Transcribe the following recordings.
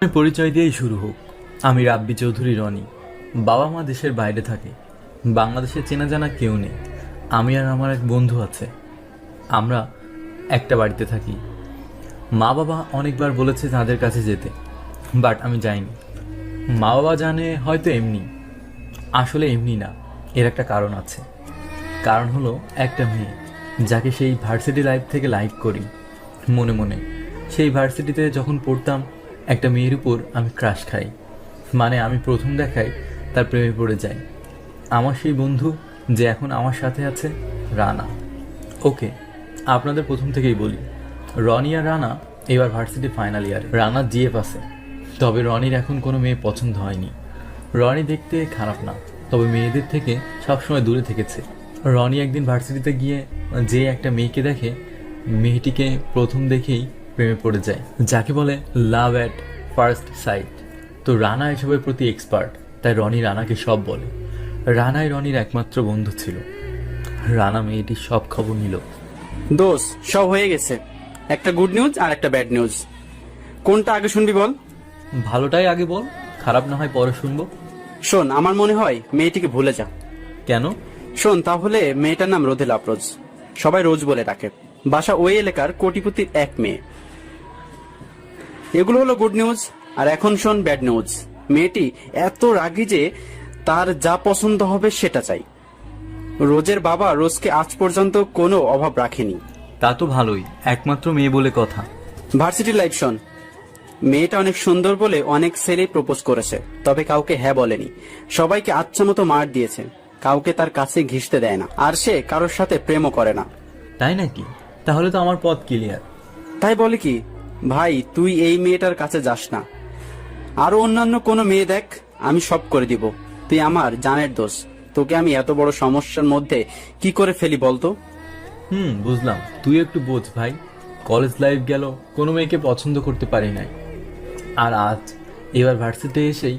পরিচয় দিয়েই শুরু হোক। আমি রাব্বি চৌধুরী রনি। বাবা মা দেশের বাইরে থাকে, বাংলাদেশে চেনা জানা কেউ নেই। আমি আর আমার এক বন্ধু আছে, আমরা একটা বাড়িতে থাকি। মা বাবা অনেকবার বলেছে তাদের কাছে যেতে, বাট আমি যাইনি। মা বাবা জানে হয়তো এমনি, আসলে এমনি না, এর একটা কারণ আছে। কারণ হলো একটা মেয়ে, যাকে সেই ভার্সিটি লাইফ থেকে লাইক করি মনে মনে। সেই ভার্সিটিতে যখন পড়তাম, একটা মেয়ের উপর আমি ক্রাশ খাই, মানে আমি প্রথম দেখায় তার প্রেমে পড়ে যাই। আমার সেই বন্ধু যে এখন আমার সাথে আছে, রানা। ওকে, আপনাদের প্রথম থেকেই বলি, রনি আর রানা এবার varsity final year. Rana GF আছে, তবে রনির এখন কোনো মেয়ে পছন্দ হয়নি। রনি দেখতে খারাপ না, তবে মেয়েদের থেকে সবসময় দূরে থেকেছে। রনি একদিন ভার্সিটিতে গিয়ে যে একটা মেয়েকে দেখে, মেয়েটিকে প্রথম দেখেই প্রেমে পড়ে যায়, যাকে বলে লাভ অ্যাট ফার্স্ট সাইট। তো রানা এসবের প্রতি এক্সপার্ট, তাই রনি রানাকে সব বলে। রানাই রনির একমাত্র বন্ধু ছিল। রানা মেয়েটির সব খবর নিল। দোষ সব হয়ে গেছে, একটা গুড নিউজ আর একটা ব্যাড নিউজ। কোনটা আগে শুনবি বল? ভালোটাই আগে বল, খারাপ না হয় পরে শুনবো। শোন, আমার মনে হয় মেয়েটিকে ভুলে যা। কেন? শোন, তাহলে মেয়েটার নাম রোদেলা আফরোজ, সবাই রোজ বলে ডাকে। বাসা ওই এলাকার কোটিপতির এক মেয়ে। এগুলো হলো গুড নিউজ। আর এখন শোন ব্যাড নিউজ। মেয়েটি এত রাগী যে তার যা পছন্দ হবে সেটা চাই। রোজের বাবা রোজকে আজ পর্যন্ত কোনো অভাব রাখেনি। তা তো ভালোই, একমাত্র মেয়ে বলে কথা। ভার্সিটি লাইফ শোন, মেয়েটা অনেক সুন্দর বলে অনেক ছেলেই প্রপোজ করেছে, তবে কাউকে হ্যাঁ বলেনি। সবাইকে আচ্ছা মতো মার দিয়েছে, কাউকে তার কাছে ঘিসতে দেয় না, আর সে কারোর সাথে প্রেমও করে না। তাই নাকি? তাহলে তো আমার পথ ক্লিয়ার। তাই বলে কি ভাই, তুই এই মেয়েটার কাছে যাস না। আরো অন্যান্য কোনো মেয়ে দেখ, আমি সব করে দিব। তুই আমার জানের দোষ, তোকে আমি এত বড় সমস্যার মধ্যে কি করে ফেলি বলতো? বুঝলাম, তুই একটু বোঝ ভাই। কলেজ লাইফ গেল, কোনো মেয়েকে পছন্দ করতে পারি নাই, আর আজ এবার ভার্সিটিতে এসেই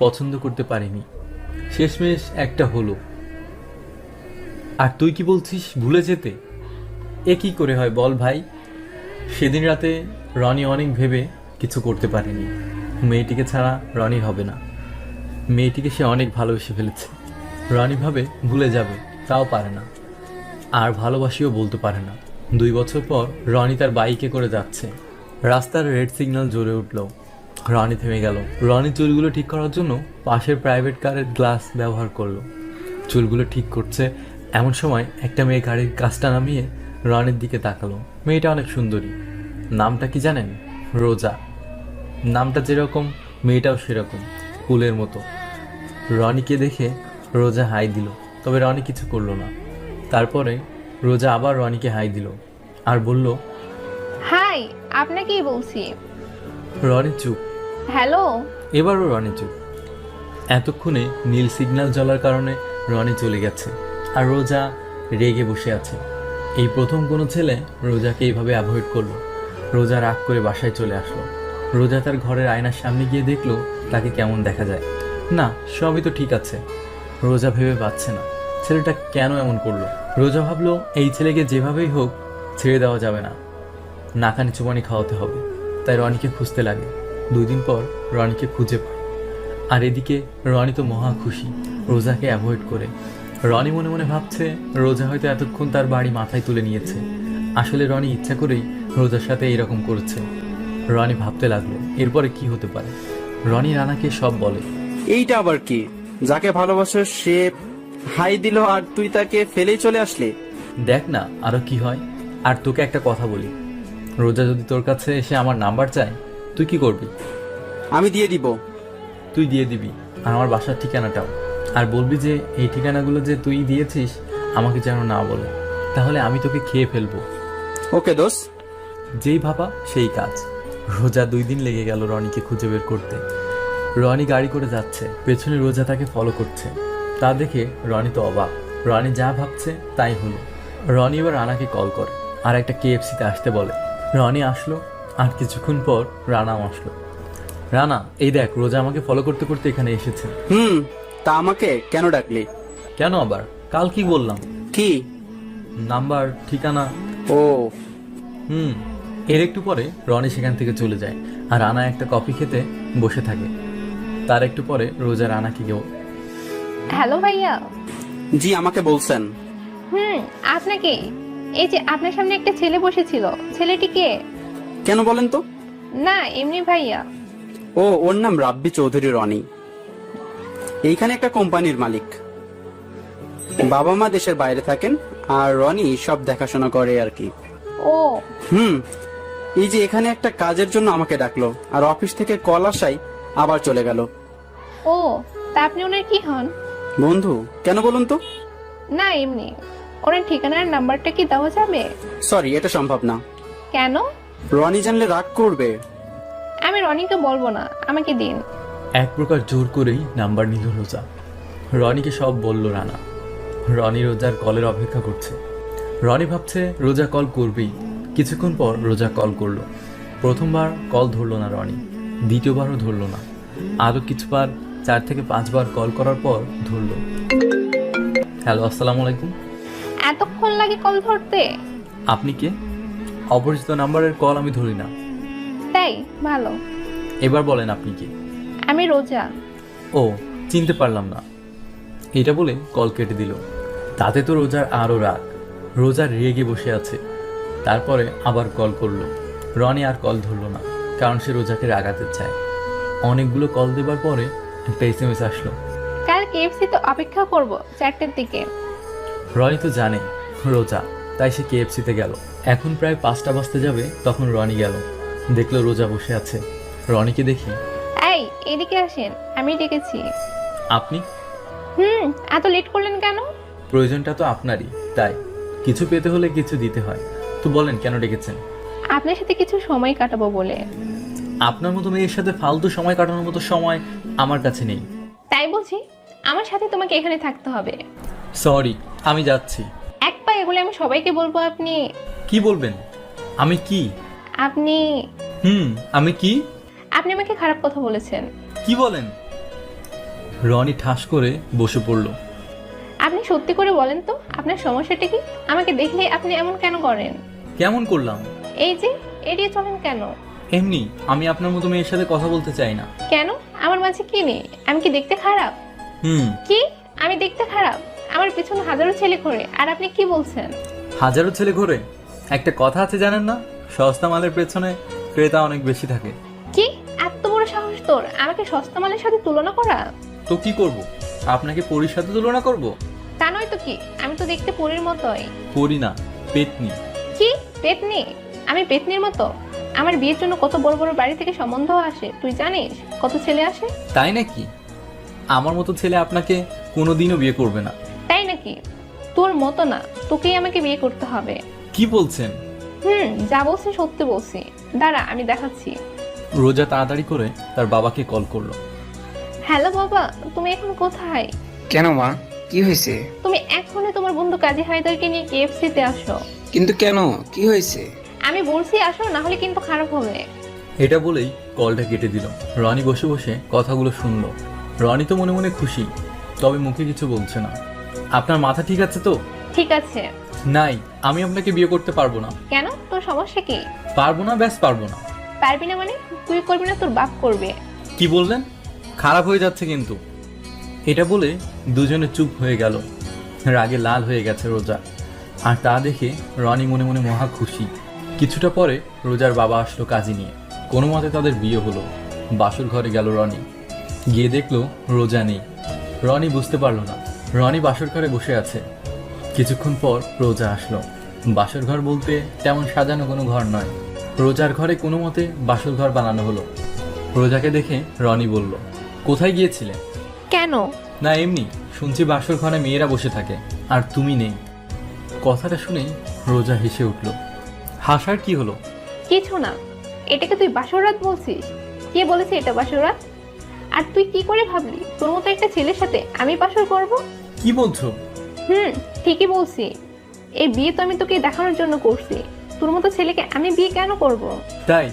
পছন্দ করতে পারিনি। শেষমেশ একটা হলো। আর তুই কি বলছিস ভুলে যেতে? এ কি করে হয় বল ভাই? সেদিন রাতে রনি অনেক ভেবে কিছু করতে পারেনি। মেয়েটিকে ছাড়া রনি হবে না। মেয়েটিকে সে অনেক ভালোবেসে ফেলেছে। রনি ভাবে ভুলে যাবে, তাও পারে না। আর ভালোবাসিও বলতে পারে না। 2 বছর পর রনি তার বাইকে করে যাচ্ছে, রাস্তার রেড সিগন্যাল জ্বলে উঠল। রনি থেমে গেল। রনি চুলগুলো ঠিক করার জন্য পাশের প্রাইভেট কারের গ্লাস ব্যবহার করলো। চুলগুলো ঠিক করছে এমন সময় একটা মেয়ে গাড়ির কাজটা নামিয়ে রনির দিকে তাকালো। মেয়েটা অনেক সুন্দরী। নামটা কি জানেন? রোজা। নামটা যেরকম মেয়েটাও সেরকম, ফুলের মতো। রনিকে দেখে রোজা হাই দিল, তবে রনি কিছু করলো না। তারপরে রোজা আবার রনিকে হাই দিল আর বলল, হাই, আপনাকেই বলছি। রনি চুপ। হ্যালো। এবারও রনি চুপ। এতক্ষণে নীল সিগন্যাল জ্বলার কারণে রনি চলে গেছে, আর রোজা রেগে বসে আছে। এই প্রথম কোনো ছেলে রোজাকে এইভাবে অ্যাভয়েড করলো। রোজা রাগ করে বাসায় চলে আসলো। রোজা তার ঘরের আয়নার সামনে গিয়ে দেখলো তাকে কেমন দেখা যায়। না, সবই তো ঠিক আছে। রোজা ভেবে পাচ্ছে না ছেলেটা কেন এমন করলো। রোজা ভাবলো এই ছেলেকে যেভাবেই হোক ছেড়ে দেওয়া যাবে না, নাকানি চুবানি খাওয়াতে হবে। তাই রনিকে খুঁজতে লাগে। 2 দিন পর রনিকে খুঁজে পায়। আর এদিকে রনি তো মহা খুশি রোজাকে অ্যাভয়েড করে। রনি মনে মনে ভাবছে রোজা হয়তো এতক্ষণ তার বাড়ি মাথায় তুলে নিয়েছে। আসলে রনি ইচ্ছা করেই রোজার সাথে এইরকম করেছে। রনি ভাবতে লাগলো এরপরে কি হতে পারে। রনি রানাকে সব বলে। এইটা আবার কি? যাকে ভালোবাসো সে হাই দিল আর তুই তাকে ফেলেই চলে আসলি? দেখ না আরো কি হয়। আর তোকে একটা কথা বলি, রোজা যদি তোর কাছে এসে আমার নাম্বার চায়, তুই কি করবি? আমি দিয়ে দিব। তুই দিয়ে দিবি, আর আমার বাসার ঠিকানাটাও। আর বলবি যে এই ঠিকানাগুলো যে তুই দিয়েছিস আমাকে যেন না বলে, তাহলে আমি তোকে খেয়ে ফেলবো। ওকে দোষ। যেই ভাবা সেই কাজ। রোজা 2 দিন লেগে গেল রনিকে খুঁজে বের করতে। রনি গাড়ি করে যাচ্ছে, পেছনে রোজা তাকে ফলো করছে। তা দেখে রনি তো অবাক। রনি যা ভাবছে তাই হলো। রনি এবার রানাকে কল করে আর একটা কেএফসিতে আসতে বলে। রনি আসলো, আর কিছুক্ষণ পর রানাও আসলো। রানা, এই দেখ রোজা আমাকে ফলো করতে করতে এখানে এসেছে। তা আমাকে কেন ডাকলি? কেন আবার? কাল কি বললাম? কি? নাম্বার, ঠিকানা। ও। এর একটু পরে রনি সেখান থেকে চলে যায়। আর রানা একটা কফি খেতে বসে থাকে। তার একটু পরে রোজা রানাকে হ্যালো ভাইয়া। জি, আমাকে বলছেন? আপনাকে। এই যে আপনার সামনে একটা ছেলে বসেছিল, ছেলেটি কে? কেন বলেন তো? না এমনি ভাইয়া। ওর নাম রাব্বি চৌধুরী রনি। এইখানে একটা কোম্পানির মালিক। বাবা মা দেশের বাইরে থাকেন, আর রনি সব দেখাশোনা করে আর কি। ও এই যে এখানে একটা কাজের জন্য আমাকে ডাকলো, আর অফিস থেকে কল আসাই আবার চলে গেল। ও তা আপনি ওনার কি হন? বন্ধু? কেন বলুন তো? না এমনি। ওনার ঠিকানার নাম্বারটা কি দেওয়া যাবে? সরি, এটা সম্ভব না। কেন? রনি জানলে রাগ করবে। আমি রনিকে বলবো না, আমাকে দিন। এক প্রকার জোর করেই নাম্বার নিল রোজা। রনিকে সব বলল রানা। রনি রোজার কলের অপেক্ষা করছে। রনি ভাবছে রোজা কল করবেই। কিছুক্ষণ পর রোজা কল করলো। প্রথমবার কল ধরলো না রনি, দ্বিতীয়বারও ধরলো না। আরও কিছুবার 4 থেকে 5 বার কল করার পর ধরলো। হ্যালো, আসসালামু আলাইকুম। এতক্ষণ লাগে কল ধরতে? আপনি কে? অপরিচিত নাম্বারের কল আমি ধরি না। তাই? ভালো। এবার বলেন আপনি কে? আমি রোজা। ও, চিনতে পারলাম না। এটা বলে কল কেটে দিল। তাতে তো রোজার আরও রাগ। রোজা রেগে বসে আছে। তারপরে আবার কল করলো। রনি আর কল ধরলো না, কারণ সে রোজাকে রাগাতে চায়। অনেকগুলো কল দেবার পরে একটা SMS আসলো। কাল কেএফসি তো অপেক্ষা করব 4টের দিকে। রনি তো জানে রোজা, তাই সে KFC-তে গেল। এখন প্রায় 5টা বাজতে যাবে, তখন রনি গেল। দেখলো রোজা বসে আছে। রনিকে দেখি, এই এদিকে আসেন, আমি ডেকেছি। আপনি? এত লেট করলেন কেন? প্রয়োজনটা তো আপনারই, তাই কিছু পেতে হলে কিছু দিতে হয়। তো বলেন কেন ডেকেছেন? আপনার সাথে কিছু সময় কাটাবো বলে। আপনার মতো মেয়ের সাথে ফালতু সময় কাটানোর মতো সময় আমার কাছে নেই। তাই বলছি, আমার সাথে তোমাকে এখানে থাকতে হবে। সরি, আমি যাচ্ছি। এক পা এগুলো আমি সবাইকে বলবো। আপনি কি বলবেন? আমি কি? আপনি আমি কি? আপনি আমাকে খারাপ কথা বলেছেন। কি বলেন? রনি ঠাস করে বসে পড়ল। আপনি সত্যি করে বলেন তো, আপনার সমস্যাটা কি? আমাকে দেখলে আপনি এমন কেন করেন? কেমন করলাম? এই যে এড়িয়ে চলেন কেন? এমনি, আমি আপনার মতো মেয়ের সাথে কথা বলতে চাই না। কেন? আমার মাঝে কি নেই? আমি কি দেখতে খারাপ? কি? আমি দেখতে খারাপ? আমার পিছনে হাজারো ছেলে ঘোরে, আর আপনি কি বলছেন? হাজারো ছেলে ঘোরে? একটা কথা আছে জানেন না, সস্তা মালের পেছনে ক্রেতা অনেক বেশি থাকে। কি এত বড় সাহস তোর আমাকে সস্তা মালের সাথে তুলনা করা? তো কি করব? আপনাকে পরীর সাথে তুলনা করব? তা নয় তো কি, আমি তো দেখতে পরীর মতোই। পরী না, পেতনি। কি পেতনি? আমি পেতনির মতো? আমার বিয়ের জন্য কত বড় বড় বাড়ি থেকে সম্বন্ধ আসে, তুই জানিস? কত ছেলে আসে। তাই নাকি? আমার মতো ছেলে আপনাকে কোনোদিনও বিয়ে করবে না। তাই নাকি? তোর মতো না, তোকেই আমাকে বিয়ে করতে হবে। কি বলছেন? যা বলছি সত্যি বলছি। দাঁড়া, আমি দেখাচ্ছি। রোজা তাড়াতাড়ি করে তার বাবাকে কল করলো। হ্যালো বাবা, তুমি এখন কোথায়? কেন মা, কি হয়েছে? তুমি এখনই তোমার বন্ধু কাজী হায়দারকে নিয়ে কেএফসি-তে আসো। কিন্তু কেন, কি হয়েছে? আমি বলছি আসো, না হলে কিন্তু খারাপ হবে। এটা বলেই কলটা কেটে দিল। রনি বসে বসে কথাগুলো শুনলো। রনি তো মনে মনে খুশি, তবে মুখে কিছু বলছে না। আপনার মাথা ঠিক আছে তো? ঠিক আছে। নাই, আমি আপনাকে বিয়ে করতে পারবো না। কেন, তোর সমস্যা কি? পারবো না, ব্যাস পারবো না। পারবি না মানে? তুই করবি না, তোর বাপ করবে। কি বললেন? খারাপ হয়ে যাচ্ছে কিন্তু। এটা বলে দুজনে চুপ হয়ে গেল। রাগে লাল হয়ে গেছে রোজা। আর তা দেখে রনি মনে মনে মহা খুশি। কিছুটা পরে রোজার বাবা আসলো কাজী নিয়ে। কোনো মতে তাদের বিয়ে হলো। বাসর ঘরে গেল রনি। গিয়ে দেখলো রোজা নেই। রনি বুঝতে পারলো না। রনি বাসর ঘরে বসে আছে। কিছুক্ষণ পর রোজা আসলো। বাসর ঘর বলতে তেমন সাজানো কোনো ঘর নয়। রোজার ঘরে কোনো মতে বাসর ঘর বানানো হলো। রোজাকে দেখে রনি বলল, কোথায় গিয়েছিলে? কেন? না এমনি, শুনছি বাসর ঘরে মেয়েরা বসে থাকে, আর তুমি নেই। কথাটা শুনেই রোজা হেসে উঠল। হাসার কি হলো? কিছু না। এটাকে তুই বাসরাত বলছিস? কে বলেছে এটা বাসরাত? আর তুই কি করে ভাবলি তোর মতো একটা ছেলের সাথে আমি বাসর করব? কি বলছো? ঠিকই বলছি। এই বিয়ে তো আমি তোকে দেখানোর জন্য করছি। তোর মতো ছেলেকে আমি বিয়ে কেন করব? তাই?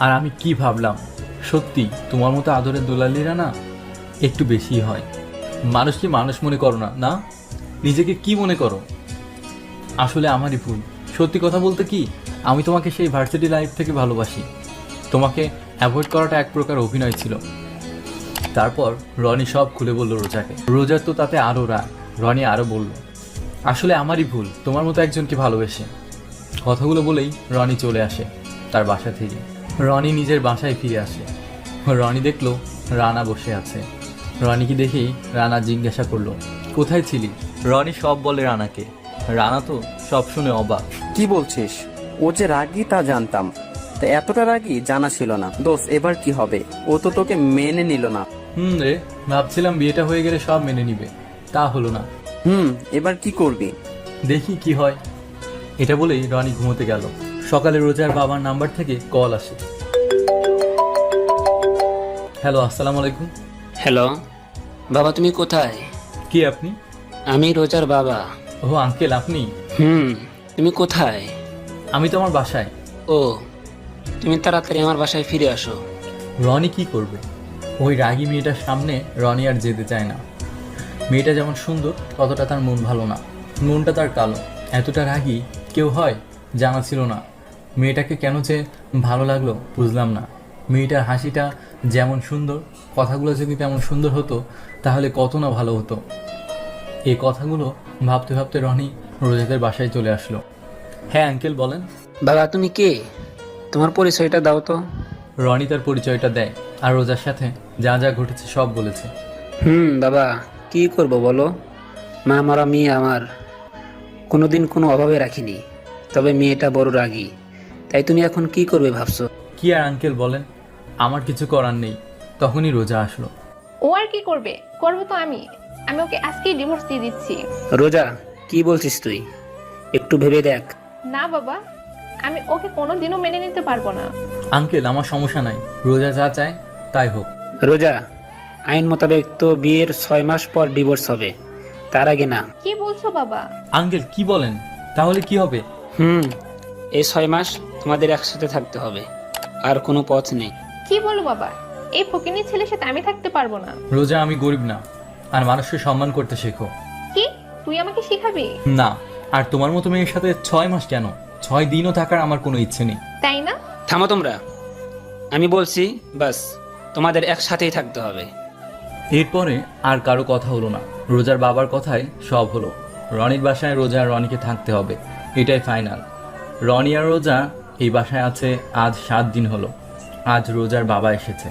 আর আমি কি ভাবলাম, সত্যি তোমার মতো আদরের দোলালিরা না একটু বেশি হয়। মানুষকে মানুষ মনে করো না, না নিজেকে কি মনে করো? আসলে আমারই ভুল। সত্যি কথা বলতে কি, আমি তোমাকে সেই ভার্সিটি লাইফ থেকে ভালোবাসি। তোমাকে অ্যাভয়েড করাটা এক প্রকার অভিনয় ছিল। তারপর রনি সব খুলে বলল রোজাকে। রোজার তো তাতে আরও রাগ। রনি আরও বলল, আসলে আমারই ভুল তোমার মতো একজনকে ভালোবেসে। কথাগুলো বলেই রনি চলে আসে তার বাসা থেকে। রনি নিজের বাসায় ফিরে আসে। রনি দেখলো রানা বসে আছে। রনিকে দেখেই রানা জিজ্ঞাসা করলো, কোথায় ছিলি? রনি সব বলে রানাকে। রানা তো সব শুনে অবাক। কি বলছিস? ও যে রাগী তা জানতাম, তা এতটা রাগী জানা ছিল না। দোস্ত, এবার কি হবে? ও তো তোকে মেনে নিল না। রে, ভাবছিলাম বিয়েটা হয়ে গেলে সব মেনে নিবে, তা হলো না। এবার কি করবি? দেখি কি হয়। এটা বলেই রনি ঘুমোতে গেল। সকালে রোজার বাবার নাম্বার থেকে কল আসে। হ্যালো, আসসালামু আলাইকুম। হ্যালো বাবা, তুমি কোথায়? কি আপনি? আমি রোজার বাবা। ও আঙ্কেল, আপনি? তুমি কোথায়? আমি তো আমার বাসায়। ও, তুমি তাড়াতাড়ি আমার বাসায় ফিরে আসো। রনি কি করবে? ওই রাগী মেয়েটার সামনে রনি আর যেতে চায় না। মেয়েটা যেমন সুন্দর, ততটা তার মন ভালো না। মনটা তার কালো। এতটা রাগী কেউ হয় জানা ছিল না। মেয়েটাকে কেন যে ভালো লাগলো বুঝলাম না। মেয়েটার হাসিটা যেমন সুন্দর, কথাগুলো যদি তেমন সুন্দর হতো তাহলে কত না ভালো হতো। এই কথাগুলো ভাবতে ভাবতে রনি রোজাদের বাসায় চলে আসলো। হ্যাঁ আঙ্কেল, বলেন। বাবা, তুমি কে? তোমার পরিচয়টা দাও তো। রনি তার পরিচয়টা দেয় আর রোজার সাথে যা যা ঘটেছে সব বলেছে। বাবা, কি করব বলো? মা মরা মেয়ে আমার, কোনোদিন কোনো অভাবে রাখিনি। তবে মেয়েটা বড় রাগী। তাই তুমি এখন কি করবে ভাবছো? কি আর আঙ্কেল বলেন, আমার কিছু করার নেই। তখনই রোজা আসলো। ও আর কি করবে? করবো তো আমি ওকে আজকেই ডিভোর্স দিয়ে দিচ্ছি। রোজা, কি বলছিস তুই? একটু ভেবে দেখ। না বাবা, আমি ওকে কোনোদিনও মেনে নিতে পারবো না। আঙ্কেল, আমার সমস্যা নাই, রোজা যা চায় তাই হোক। রোজা, আইন মোতাবেক তো বিয়ের 6 মাস পর ডিভোর্স হবে, তার আগে না। কি বলছো বাবা? আঙ্কেল কি বলেন? তাহলে কি হবে? এই 6 মাস তোমাদের একসাথে থাকতে হবে, আর কোনো পথ নেই। কি বলো বাবা? এই ফকিনী ছেলের সাথে আমি থাকতে পারবো না। রোজা, আমি গরিব না, আর মানুষকে সম্মান করতে শেখো। কি তুই আমাকে শিখাবি? না, আর তোমার মতো মেয়ের সাথে 6 মাস কেন, 6 দিনও থাকার আমার কোনো ইচ্ছে নেই। তাই না? থামো তোমরা, আমি বলছি, বাস তোমাদের একসাথেই থাকতে হবে। এরপরে আর কারো কথা হলো না। রোজার বাবার কথায় সব হলো। রনির বাসায় রোজা আর রনিকে থাকতে হবে, এটাই ফাইনাল। রনি আর রোজা এই বাসায় আছে আজ 7 দিন হলো। আজ রোজার বাবা এসেছে,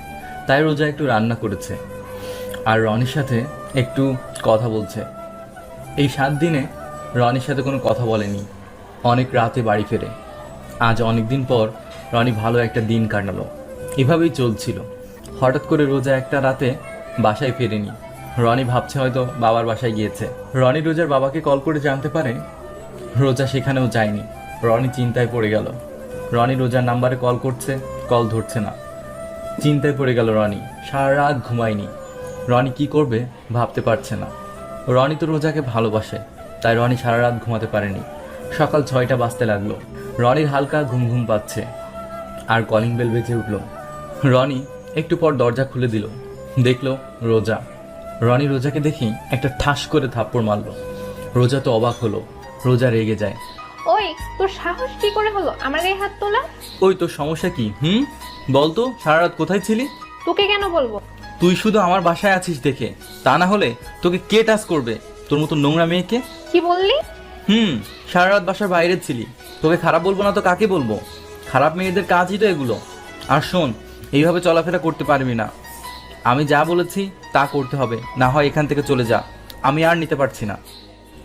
তাই রোজা একটু রান্না করেছে আর রনির সাথে একটু কথা বলছে। এই 7 দিনে রনির সাথে কোনো কথা বলেনি। অনেক রাতে বাড়ি ফেরে। আজ অনেক দিন পর রনি ভালো একটা দিন কাটালো। এভাবেই চলছিল। হঠাৎ করে রোজা একটা রাতে বাসায় ফেরেনি। রনি ভাবছে হয়তো বাবার বাসায় গিয়েছে। রনি রোজার বাবাকে কল করে জানতে পারে রোজা সেখানেও যায়নি। রনি চিন্তায় পড়ে গেল। রনি রোজার নাম্বারে কল করছে, কল ধরছে না। চিন্তায় পড়ে গেল রনি। সারা রাত ঘুমায়নি। রনি কি করবে ভাবতে পারছে না। রনি তো রোজাকে ভালোবাসে, তাই রনি সারা রাত ঘুমাতে পারেনি। সকাল 6টা বাজতে লাগলো। রনির হালকা ঘুম ঘুম পাচ্ছে আর কলিং বেল বেজে উঠল। রনি একটু পর দরজা খুলে দিল। দেখলো রোজা। রনি রোজাকে দেখি একটা ঠাস করে থাপ্পড় মারল। রোজা তো অবাক হলো। রোজা রেগে যায়। ওই, তোর সাহস কি করে হলো আমার গায়ে হাত তোলা? ওই, তোর সমস্যা কি? বলতো, সারা রাত কোথায় ছিলি? তোকে কেন বলবো? তুই শুধু আমার বাসায় আছিস দেখে, তা না হলে তোকে কে টাচ করবে? তোর মতো নোংরা মেয়েকে। কি বললি? সারা রাত বাসার বাইরে ছিলি। তোকে খারাপ বলবো না তো কাকে বলবো? খারাপ মেয়েদের কাজই তো এগুলো। আর শোন, এইভাবে চলাফেরা করতে পারবি না। আমি যা বলেছি তা করতে হবে, না হয় এখান থেকে চলে যা। আমি আর নিতে পারছি না।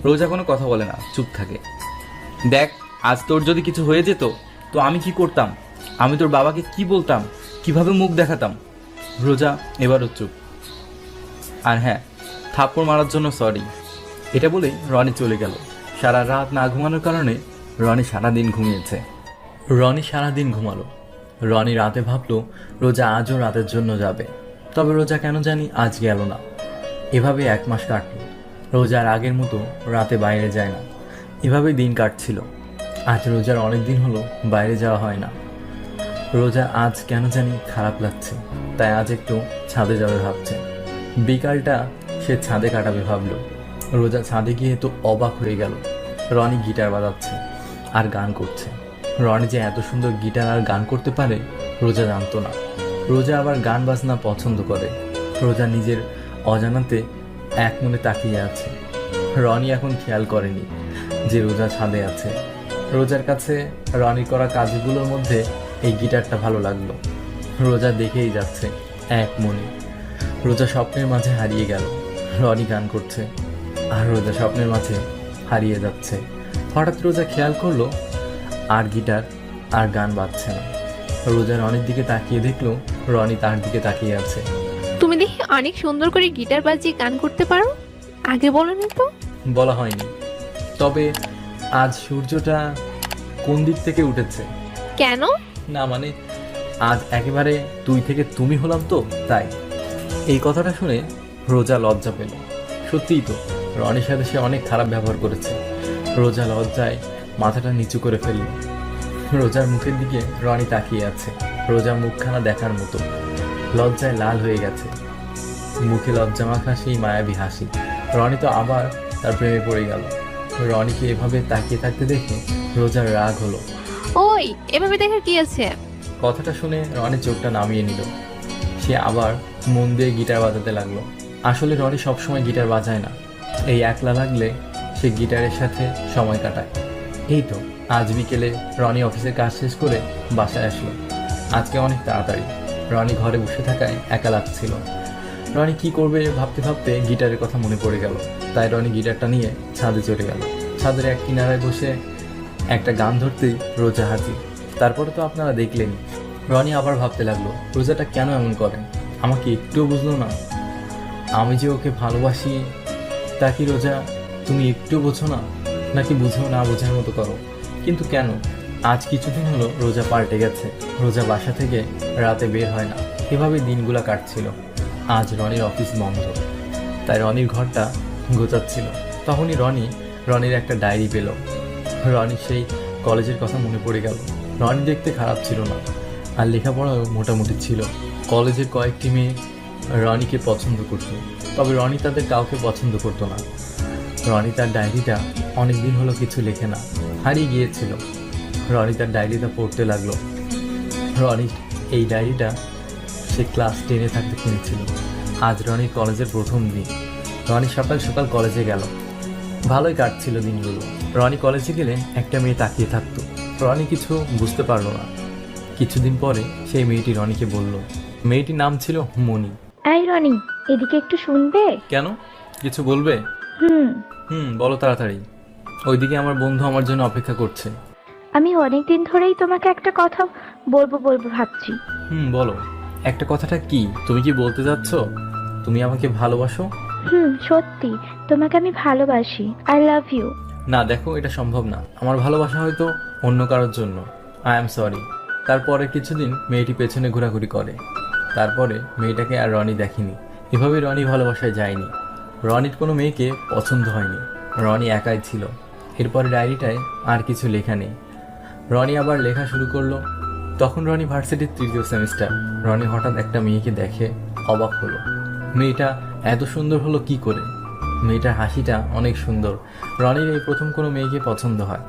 রোজা কোনো কথা বলে না, চুপ থাকে। দেখ, আজ তোর যদি কিছু হয়ে যেত তো আমি কি করতাম? আমি তোর বাবাকে কি বলতাম? কিভাবে মুখ দেখাতাম? রোজা এবারও চুপ। আর হ্যাঁ, থাপ্পড় মারার জন্য সরি। এটা বলে রনি চলে গেল। সারা রাত না ঘুমানোর কারণে রনি সারাদিন ঘুমিয়েছে। রনি সারাদিন ঘুমালো। রনি রাতে ভাবলো রোজা আজও রাতের জন্য যাবে, তবে রোজা কেন জানি আজ গেল না। এভাবে 1 মাস কাটলো। রোজার আগের মতো রাতে বাইরে যায় না। এভাবেই দিন কাটছিল। আজ রোজার অনেক দিন হলো বাইরে যাওয়া হয় না। রোজা আজ কেন জানি খারাপ লাগছে, তাই আজ একটু ছাদে যাবে ভাবছে। বিকালটা সে ছাদে কাটাবে ভাবলো। রোজা ছাদে গিয়ে তো অবাক হয়ে গেল। রনি গিটার বাজাচ্ছে আর গান করছে। রনি যে এত সুন্দর গিটার আর গান করতে পারে রোজা জানতো না। রোজা আবার গান বাজনা পছন্দ করে। রোজা নিজের অজানাতে এক মনে তাকিয়ে আছে। রনি এখন খেয়াল করেনি যে রোজা ছাদে আছে। রোজার কাছে রনি করা কাজগুলোর মধ্যে এই গিটারটা ভালো লাগলো। রোজা দেখেই যাচ্ছে এক মনে। রোজা স্বপ্নের মাঝে হারিয়ে গেল। রনি গান করছে আর রোজা স্বপ্নের মাঝে হারিয়ে যাচ্ছে। হঠাৎ রোজা খেয়াল করলো আর গিটার আর গান বাজছে না। রোজা রনির দিকে তাকিয়ে দেখলো রনি তার দিকে তাকিয়ে আছে। তুমি দেখি অনেক সুন্দর করে গিটার বাজিয়ে গান করতে পারো, আগে বলোনি তো। বলা হয়নি, তবে আজ সূর্যটা কোন দিক থেকে উঠেছে? কেন? না মানে আজ একেবারে তুই থেকে তুমি হলাম তো, তাই। এই কথাটা শুনে রোজা লজ্জা পেল। সত্যিই তো, রনির সাথে সে অনেক খারাপ ব্যবহার করেছে। রোজা লজ্জায় মাথাটা নিচু করে ফেলল। রোজার মুখের দিকে রনি তাকিয়ে আছে। রোজার মুখখানা দেখার মতো, লজ্জায় লাল হয়ে গেছে। মুখে লজ্জা মাখা সেই মায়াবী হাসি। রনি তো আবার তার প্রেমে পড়ে গেল। রনিকে এভাবে তাকিয়ে থাকতে দেখে রোজার রাগ হলো। ওই, এভাবে দেখার কি আছে? কথাটা শুনে রনি চোখটা নামিয়ে নিল। সে আবার মন দিয়ে গিটার বাজাতে লাগলো। আসলে রনি সবসময় গিটার বাজায় না, এই একলা লাগলে সে গিটারের সাথে সময় কাটায়। এই তো আজ বিকেলে রনি অফিসের কাজ শেষ করে বাসায় আসলো। আজকে অনেক তাড়াতাড়ি। রনি ঘরে বসে থাকায় একা লাগছিল। রনি কি করবে ভাবতে ভাবতে গিটারের কথা মনে পড়ে গেল। তাই রনি গিটারটা নিয়ে ছাদে চলে গেল। ছাদের এক কিনারায় বসে একটা গান ধরতেই রোজা হাজির। তারপরে তো আপনারা দেখলেনই। রনি আবার ভাবতে লাগলো, রোজাটা কেন এমন করে? আমাকে একটুও বুঝলো না। আমি যে ওকে ভালোবাসি তা কি রোজা তুমি একটু বোঝো না? নাকি বুঝেও না বোঝার মতো করো? কিন্তু কেন? আজ কিছুদিন হলো রোজা পাল্টে গেছে। রোজা বাসা থেকে রাতে বের হয় না। এভাবে দিনগুলা কাটছিল। আজ রনির অফিস বন্ধ, তাই রনির ঘরটা গোছাচ্ছিল। তখনই রনির একটা ডায়েরি পেল। রনির সেই কলেজের কথা মনে পড়ে গেল। রনি দেখতে খারাপ ছিল না, আর লেখাপড়াও মোটামুটি ছিল। কলেজের কয়েকটি মেয়ে রনিকে পছন্দ করত, তবে রনি তাদের কাউকে পছন্দ করতো না। রনি তার ডায়েরিটা অনেকদিন হলো কিছু লেখে না, হারিয়ে গিয়েছিল। রনি তার ডায়েরিটা পড়তে লাগলো। রনি এই ডায়েরিটা সে ক্লাস 10-এ থাকতে কিনেছিল। আজ রনির কলেজের প্রথম দিন। রনি সকাল সকাল কলেজে গেল। ভালোই কাটছিল দিনগুলো। রনি কলেজে গেলে একটা মেয়ে তাকিয়ে থাকতো। রনি কিছু বুঝতে পারলো না। কিছুদিন পরে সেই মেয়েটি রনিকে বলল। মেয়েটির নাম ছিল মনি। এই রনি, এদিকে একটু শুনবে? কেন, কিছু বলবে? বলো তাড়াতাড়ি। ওইদিকে আমার বন্ধু আমার জন্য অপেক্ষা করছে। আমি অনেকদিন ধরেই তোমাকে একটা কথা বলবো ভাবছি। বলো। একটা কথাটা কি? তুমি কি বলতে যাচ্ছ তুমি আমাকে ভালোবাসো? সত্যি, তোমাকে আমি ভালোবাসি। I love you. না দেখো, এটা সম্ভব না। আমার ভালোবাসা হয়তো অন্য কারোর জন্য। I am sorry. তারপরে কিছুদিন মেয়েটি পেছনে ঘোরাঘুরি করে। তারপরে মেয়েটাকে আর রনি দেখেনি। এভাবে রনি ভালোবাসায় যায়নি। রনির কোনো মেয়েকে পছন্দ হয়নি। রনি একাই ছিল। এরপরে ডায়েরিটায় আর কিছু লেখা নেই। রনি আবার লেখা শুরু করলো। তখন রনি ভার্সিটির 3য় সেমিস্টার। রনি হঠাৎ একটা মেয়েকে দেখে অবাক হলো। মেয়েটা এত সুন্দর হলো কি করে? মেয়েটার হাসিটা অনেক সুন্দর। রনির এই প্রথম কোনো মেয়েকে পছন্দ হয়।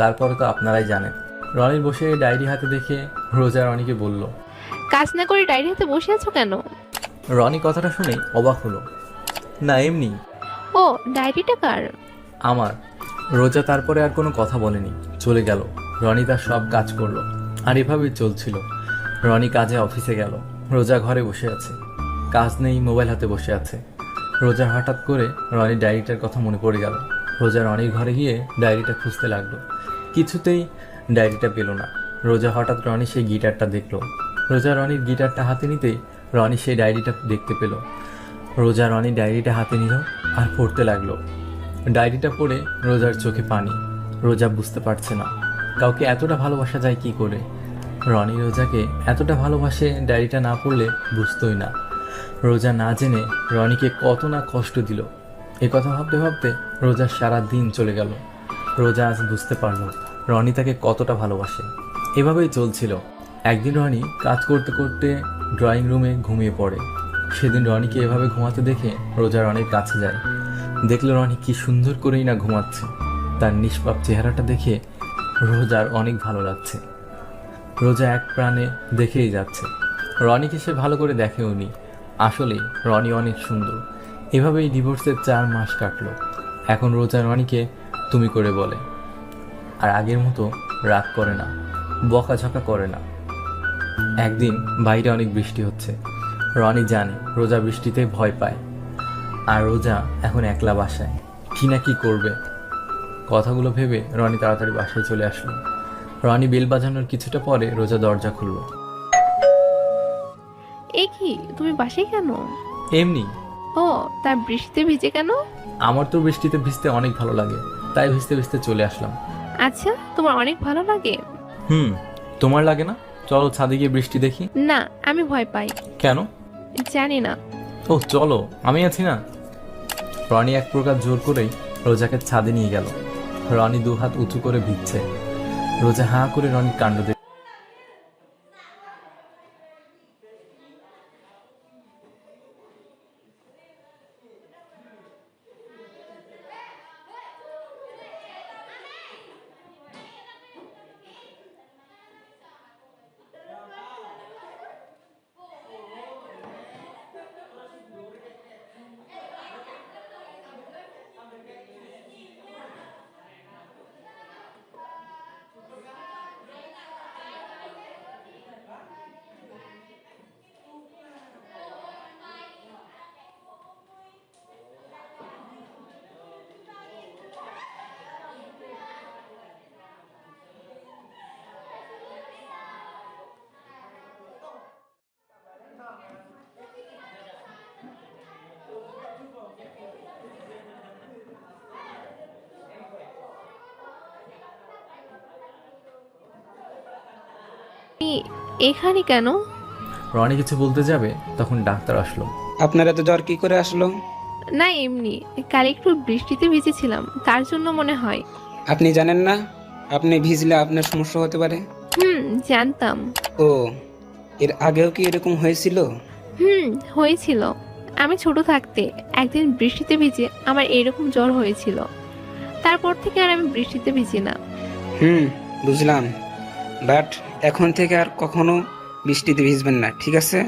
তারপরে তো আপনারাই জানেন। রনির বসে ডায়েরি হাতে দেখে রোজা রনিকে বলল, কাজ না করে ডায়েরি হাতে বসে আছো কেন? রনি কথাটা শুনে অবাক হলো। না এমনি। ও, ডায়েরিটা কার? আমার। রোজা তারপরে আর কোনো কথা বলেনি, চলে গেল। রনি তার সব কাজ করলো। আর এভাবেই চলছিল। রনি কাজে অফিসে গেল। রোজা ঘরে বসে আছে, কাজ নেই, মোবাইল হাতে বসে আছে। রোজা হঠাৎ করে রনির ডায়েরিটার কথা মনে পড়ে গেল। রোজা রনির ঘরে গিয়ে ডায়েরিটা খুঁজতে লাগলো। কিছুতেই ডায়েরিটা পেল না। রোজা হঠাৎ রনি সেই গিটারটা দেখলো। রোজা রনির গিটারটা হাতে নিতেই রনি সেই ডায়েরিটা দেখতে পেল। রোজা রনির ডায়েরিটা হাতে নিল আর পড়তে লাগলো। ডায়েরিটা পড়ে রোজার চোখে পানি। রোজা বুঝতে পারছে না কাউকে এতটা ভালোবাসা যায় কি করে। রনি রোজাকে এতটা ভালোবাসে, ডায়েরিটা না পড়লে বুঝতোই না। রোজা না জেনে রনিকে কত না কষ্ট দিল। এ কথা ভাবতে ভাবতে রোজার সারা দিন চলে গেল। রোজা আজ বুঝতে পারল রনি তাকে কতটা ভালোবাসে। এভাবেই চলছিল। একদিন রনি কাজ করতে করতে ড্রয়িং রুমে ঘুমিয়ে পড়ে। সেদিন রনিকে এভাবে ঘুমাতে দেখে রোজা রনির কাছে যায়। দেখলো রনি কি সুন্দর করেই না ঘুমাচ্ছে। তার নিষ্পাপ চেহারাটা দেখে রোজার অনেক ভালো লাগছে। রোজা এক প্রাণে দেখেই যাচ্ছে। রনিকে সে ভালো করে দেখে উনি। আসলে রনি অনেক সুন্দর। এভাবেই ডিভোর্সের 4 মাস কাটলো। এখন রোজা রনিকে তুমি করে বলে, আর আগের মতো রাগ করে না, বকাঝকা করে না। একদিন বাইরে অনেক বৃষ্টি হচ্ছে। রনি জানে রোজা বৃষ্টিতে ভয় পায়, আর রোজা এখন একলা বাসায়, কি না কি করবে। কথাগুলো ভেবে রনি তাড়াতাড়ি বাসায় চলে আসলো। রনি বেল বাজানোর কিছুটা পরে রোজা দরজা খুললো। এ কি, তুমি বাসায় কেন? এমনি। ও, তার বৃষ্টিতে ভিজে কেন? আমার তো বৃষ্টিতে ভিজতে অনেক ভালো লাগে, তাই ভিজতে ভিজতে চলে আসলাম। আচ্ছা, তোমার অনেক ভালো লাগে? তোমার লাগে না? চলো ছাদে গিয়ে বৃষ্টি দেখি। না, আমি ভয় পাই। কেন? জানি না। ও চলো, আমি আছি না। রনি এক প্রকার জোর করেই রোজাকে ছাদে নিয়ে গেল। রনি 2 হাত উঁচু করে ভিজছে। রোজা হাঁ করে রনির কাণ্ড দেখে। তুমি এখানে কেন? রনি কিছু বলতে যাবে, তখন ডাক্তার আসলো। আপনার এত জ্বর কি করে আসলো? না, এমনি কাল একটু বৃষ্টিতে ভিজেছিলাম, তার জন্য মনে হয়। আপনি জানেন না আপনি ভিজলে আপনার সমস্যা হতে পারে? জানতাম। ও, এর আগেও কি এরকম হয়েছিল? হয়েছিল। আমি ছোট থাকতে একদিন বৃষ্টিতে ভিজে আমার এরকম জ্বর হয়েছিল। তারপর থেকে আর আমি বৃষ্টিতে ভিজি না। বুঝলাম, বাট এখন থেকে আর কখনো বৃষ্টিতে ভিজবেন না, ঠিক আছে?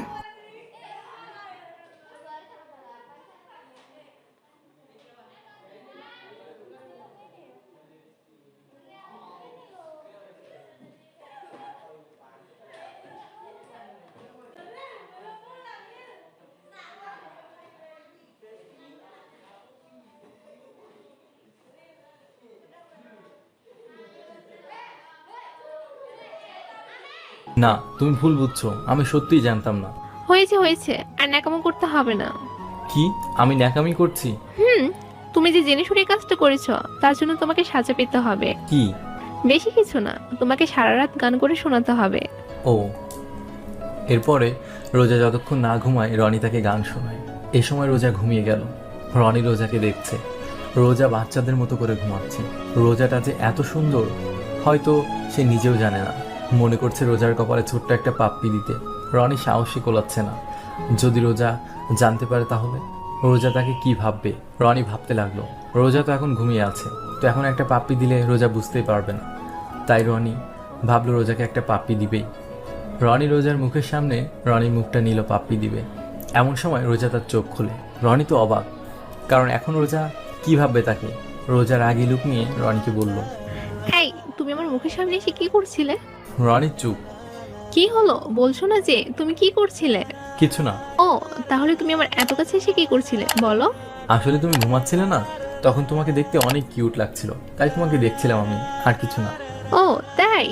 না, তুমি ভুল বুঝছো, আমি সত্যিই জানতাম না। হয়েছে হয়েছে, আর ন্যাকামো করতে হবে না। কি, আমি ন্যাকামি করছি? তুমি যে জেনে শুনে কাজটা করেছো, তার জন্য তোমাকে সাজা পেতে হবে। কি? বেশি কিছু না, তোমাকে সারা রাত গান করে শোনাতে হবে। ও। এরপরে রোজা যতক্ষণ না ঘুমায় রনি তাকে গান শোনায়। এ সময় রোজা ঘুমিয়ে গেল। রনি রোজাকে দেখছে। রোজা বাচ্চাদের মতো করে ঘুমাচ্ছে। রোজাটা যে এত সুন্দর, হয়তো সে নিজেও জানে না। মনে করছে রোজার কপালে ছোট্ট একটা পাপ্পি দিতে। রনি সাহসী কোলাচ্ছে না। যদি রোজা জানতে পারে তাহলে রোজা তাকে কি ভাববে? রনি ভাবতে লাগলো, রোজা তো এখন ঘুমিয়ে আছে, তো এখন একটা পাপ্পি দিলে রোজা বুঝতেই পারবে না। তাই রনি ভাবলো রোজাকে একটা পাপ্পি দিবেই। রনি রোজার মুখের সামনে রনির মুখটা নিল পাপ্পি দিবে। এমন সময় রোজা তার চোখ খোলে। রনি তো অবাক, কারণ এখন রোজা কি ভাববে তাকে। রোজার আগে লুক নিয়ে রনিকে বলল, এই, তুমি আমার মুখের সামনে এসে কি করছিলে? রনি চুপ। কি হলো, বলছো না যে তুমি কি করছিলে? কিছু না। ও, তাহলে তুমি আমার এত কাছে এসে কি করছিলে বলো? আসলে তুমি ঘুমাচ্ছিলে না, তখন তোমাকে দেখতে অনেক কিউট লাগছিল, তাই তোমাকে দেখছিলাম আমি, আর কিছু না। ও তাই?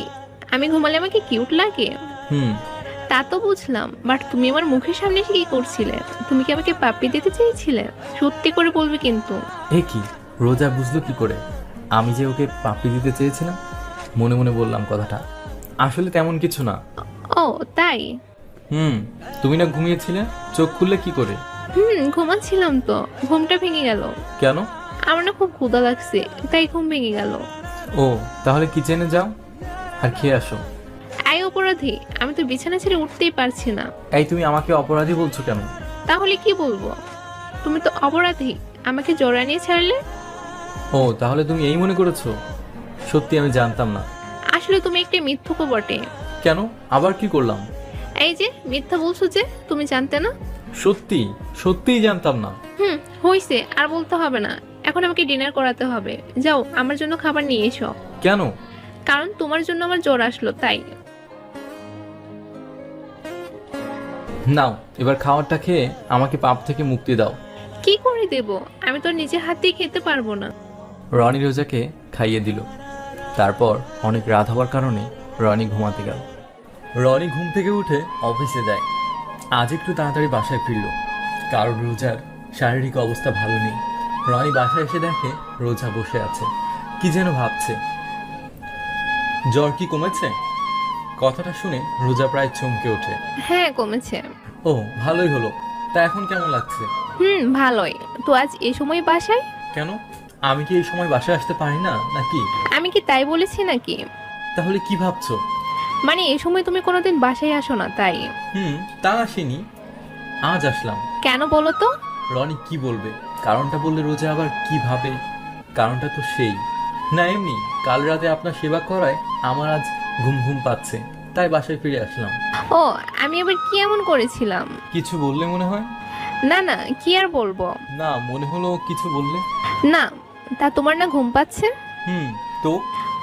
আমি ঘুমালে আমাকে কিউট লাগে? তা তো বুঝলাম, বাট তুমি আমার মুখের সামনে এসে কি করছিলে? তুমি কি আমাকে পাপ্পি দিতে চেয়েছিলে? সত্যি করে বলবে কিন্তু। এ কি, রোজা বুঝলো কি করে আমি যে ওকে পাপ্পি দিতে চেয়েছিলাম? মনে মনে বললাম কথাটা। আসলে তেমন কিছু না। ও তাই? তুমি না ঘুমিয়েছিলে, চোখ খুললে কি করে? ঘুমাচ্ছিলাম তো, ঘুমটা ভেঙে গেল। কেন? আমার না খুব ক্ষুধা লাগছে, তাই ঘুম ভেঙে গেল। ও, তাহলে কিচেনে যাও আর খেয়ে আসো। এই অপরাধী, আমি তো বিছানা ছেড়ে উঠতেই পারছি না। এই, তুমি আমাকে অপরাধী বলছো কেন? তাহলে কি বলবো? তুমি তো অপরাধী, আমাকে জড়ানিয়ে ছাড়লে। ও, তাহলে তুমি এই মনে করেছো? সত্যি আমি জানতাম না। আসলে তুমি একটা মিথ্যুকও বটে। কেন, আবার কি করলাম? এই যে মিথ্যা বলছো যে, তুমি জানতে না? সত্যি সত্যিই জানতাম না। হইছে, আর বলতে হবে না। এখন আমাকে ডিনার করাতে হবে। যাও, আমার জন্য খাবার নিয়ে এসো। কেন? কারণ তোমার জন্য আমার জ্বর আসলো, তাই। নাও, এবার খাবারটা খেয়ে আমাকে পাপ থেকে মুক্তি দাও। কি করে দেব? আমি তো নিজে হাতেই খেতে পারবো না। রনি রোজাকে খাইয়ে দিল। তারপর অনেক রাত হওয়ার কারণে রনি ঘুমাতে গেল। রনি ঘুম থেকে উঠে অফিসে যায়। আজ একটু তাড়াতাড়ি বাসায় ফিরল, কারণ রোজার শারীরিক অবস্থা ভালো নেই। রনি বাসায় এসে দেখে রোজা বসে আছে, কি যেন ভাবছে। জ্বর কি কমেছে? কথাটা শুনে রোজা প্রায় চমকে ওঠে। হ্যাঁ, কমেছে। ও, ভালোই হলো। তা এখন কেমন লাগছে? ভালোই। তো আজ এই সময় বাসায়? কেন, আমি কি এই সময় বাসায় আসতে পারি না নাকি? আমি কি তাই বলেছি নাকি? তাহলে কি ভাবছো? মানে এই সময় তুমি কোনোদিন বাসায় আসো না, তাই। তা আসেনি, আজ আসলাম। কেন বলো তো? রনি কি বলবে? কারণটা বললে রোজা আবার কি ভাবে? কারণটা তো সেই না, এমনি কাল রাতে আপনার সেবা করায় আমার আজ ঘুম ঘুম পাচ্ছে, তাই বাসায় ফিরে আসলাম। ও, আমি আবার কি এমন করেছিলাম? কিছু বললে মনে হয়? না না, কি আর বলবো। না, মনে হলো কিছু বললে। না, তা তোমার না ঘুম পাচ্ছে? তো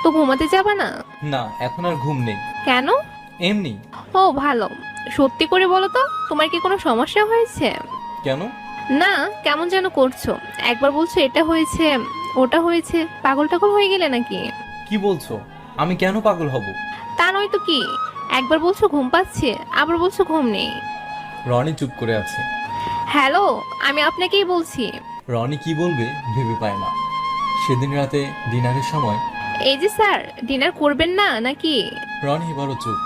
তো ঘুমাতে যাবা না? না, এখন আর ঘুম নেই। কেন? এমনি। ও ভালো। সত্যি করে বলো তো, তোমার কি কোনো সমস্যা হয়েছে? কেন? না, কেমন যেন করছো। একবার বলছো এটা হয়েছে, ওটা হয়েছে। পাগল টাগল হয়ে গেলে নাকি? কি বলছো? আমি কেন পাগল হব? তা নয় তো কি। একবার বলছো ঘুম পাচ্ছে, আবার বলছো ঘুম নেই। রনি চুপ করে আছে। হ্যালো, আমি আপনাকেই বলছি। রনি কি বলবে ভেবে পায় না। সেদিন রাতে ডিনারের সময় এই যে স্যার, ডিনার করবেন না নাকি? রনি এবারও চুপ।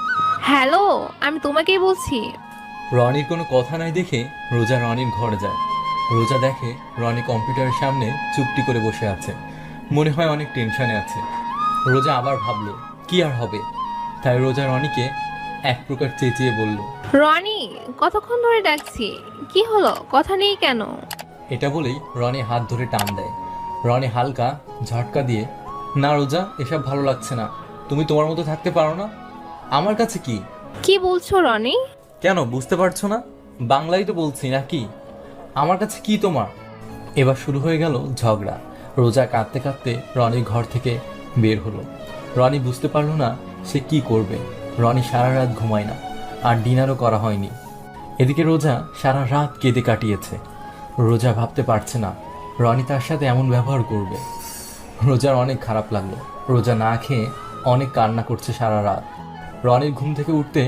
হ্যালো, আমি তোমাকেই বলছি। রনির কোনো কথা নাই দেখে রোজা রনির ঘরে যায়। রোজা দেখে রনি কম্পিউটারের সামনে চুপটি করে বসে আছে, মনে হয় অনেক টেনশনে আছে। রোজা আবার ভাবলো কি আর হবে, তাই রোজা রনিকে এক প্রকার চেঁচিয়ে বলল, রনি, কতক্ষণ ধরে ডাকছি, কি হলো, কথা নেই কেন? এটা বলেই রনি হাত ধরে টান দেয়। রনি হালকা ঝটকা দিয়ে, না রোজা, এসব ভালো লাগছে না। তুমি তোমার মতো থাকতে পারো না। আমার কাছে কি? কি বলছো রনি? কেন বুঝতে পারছো না? বাংলায় তো বলছি নাকি? আমার কাছে কি তোমার? এবার শুরু হয়ে গেল ঝগড়া। রোজা কাঁদতে কাঁদতে রনির ঘর থেকে বের হলো। রনি বুঝতে পারলো না সে কি করবে। রনি সারা রাত ঘুমায় না, আর ডিনারও করা হয়নি। এদিকে রোজা সারা রাত কেঁদে কাটিয়েছে। রোজা ভাবতে পারছে না রনি তার সাথে এমন ব্যবহার করবে। রোজার অনেক খারাপ লাগলো। রোজা না খেয়ে অনেক কান্না করছে সারা রাত। রনির ঘুম থেকে উঠতে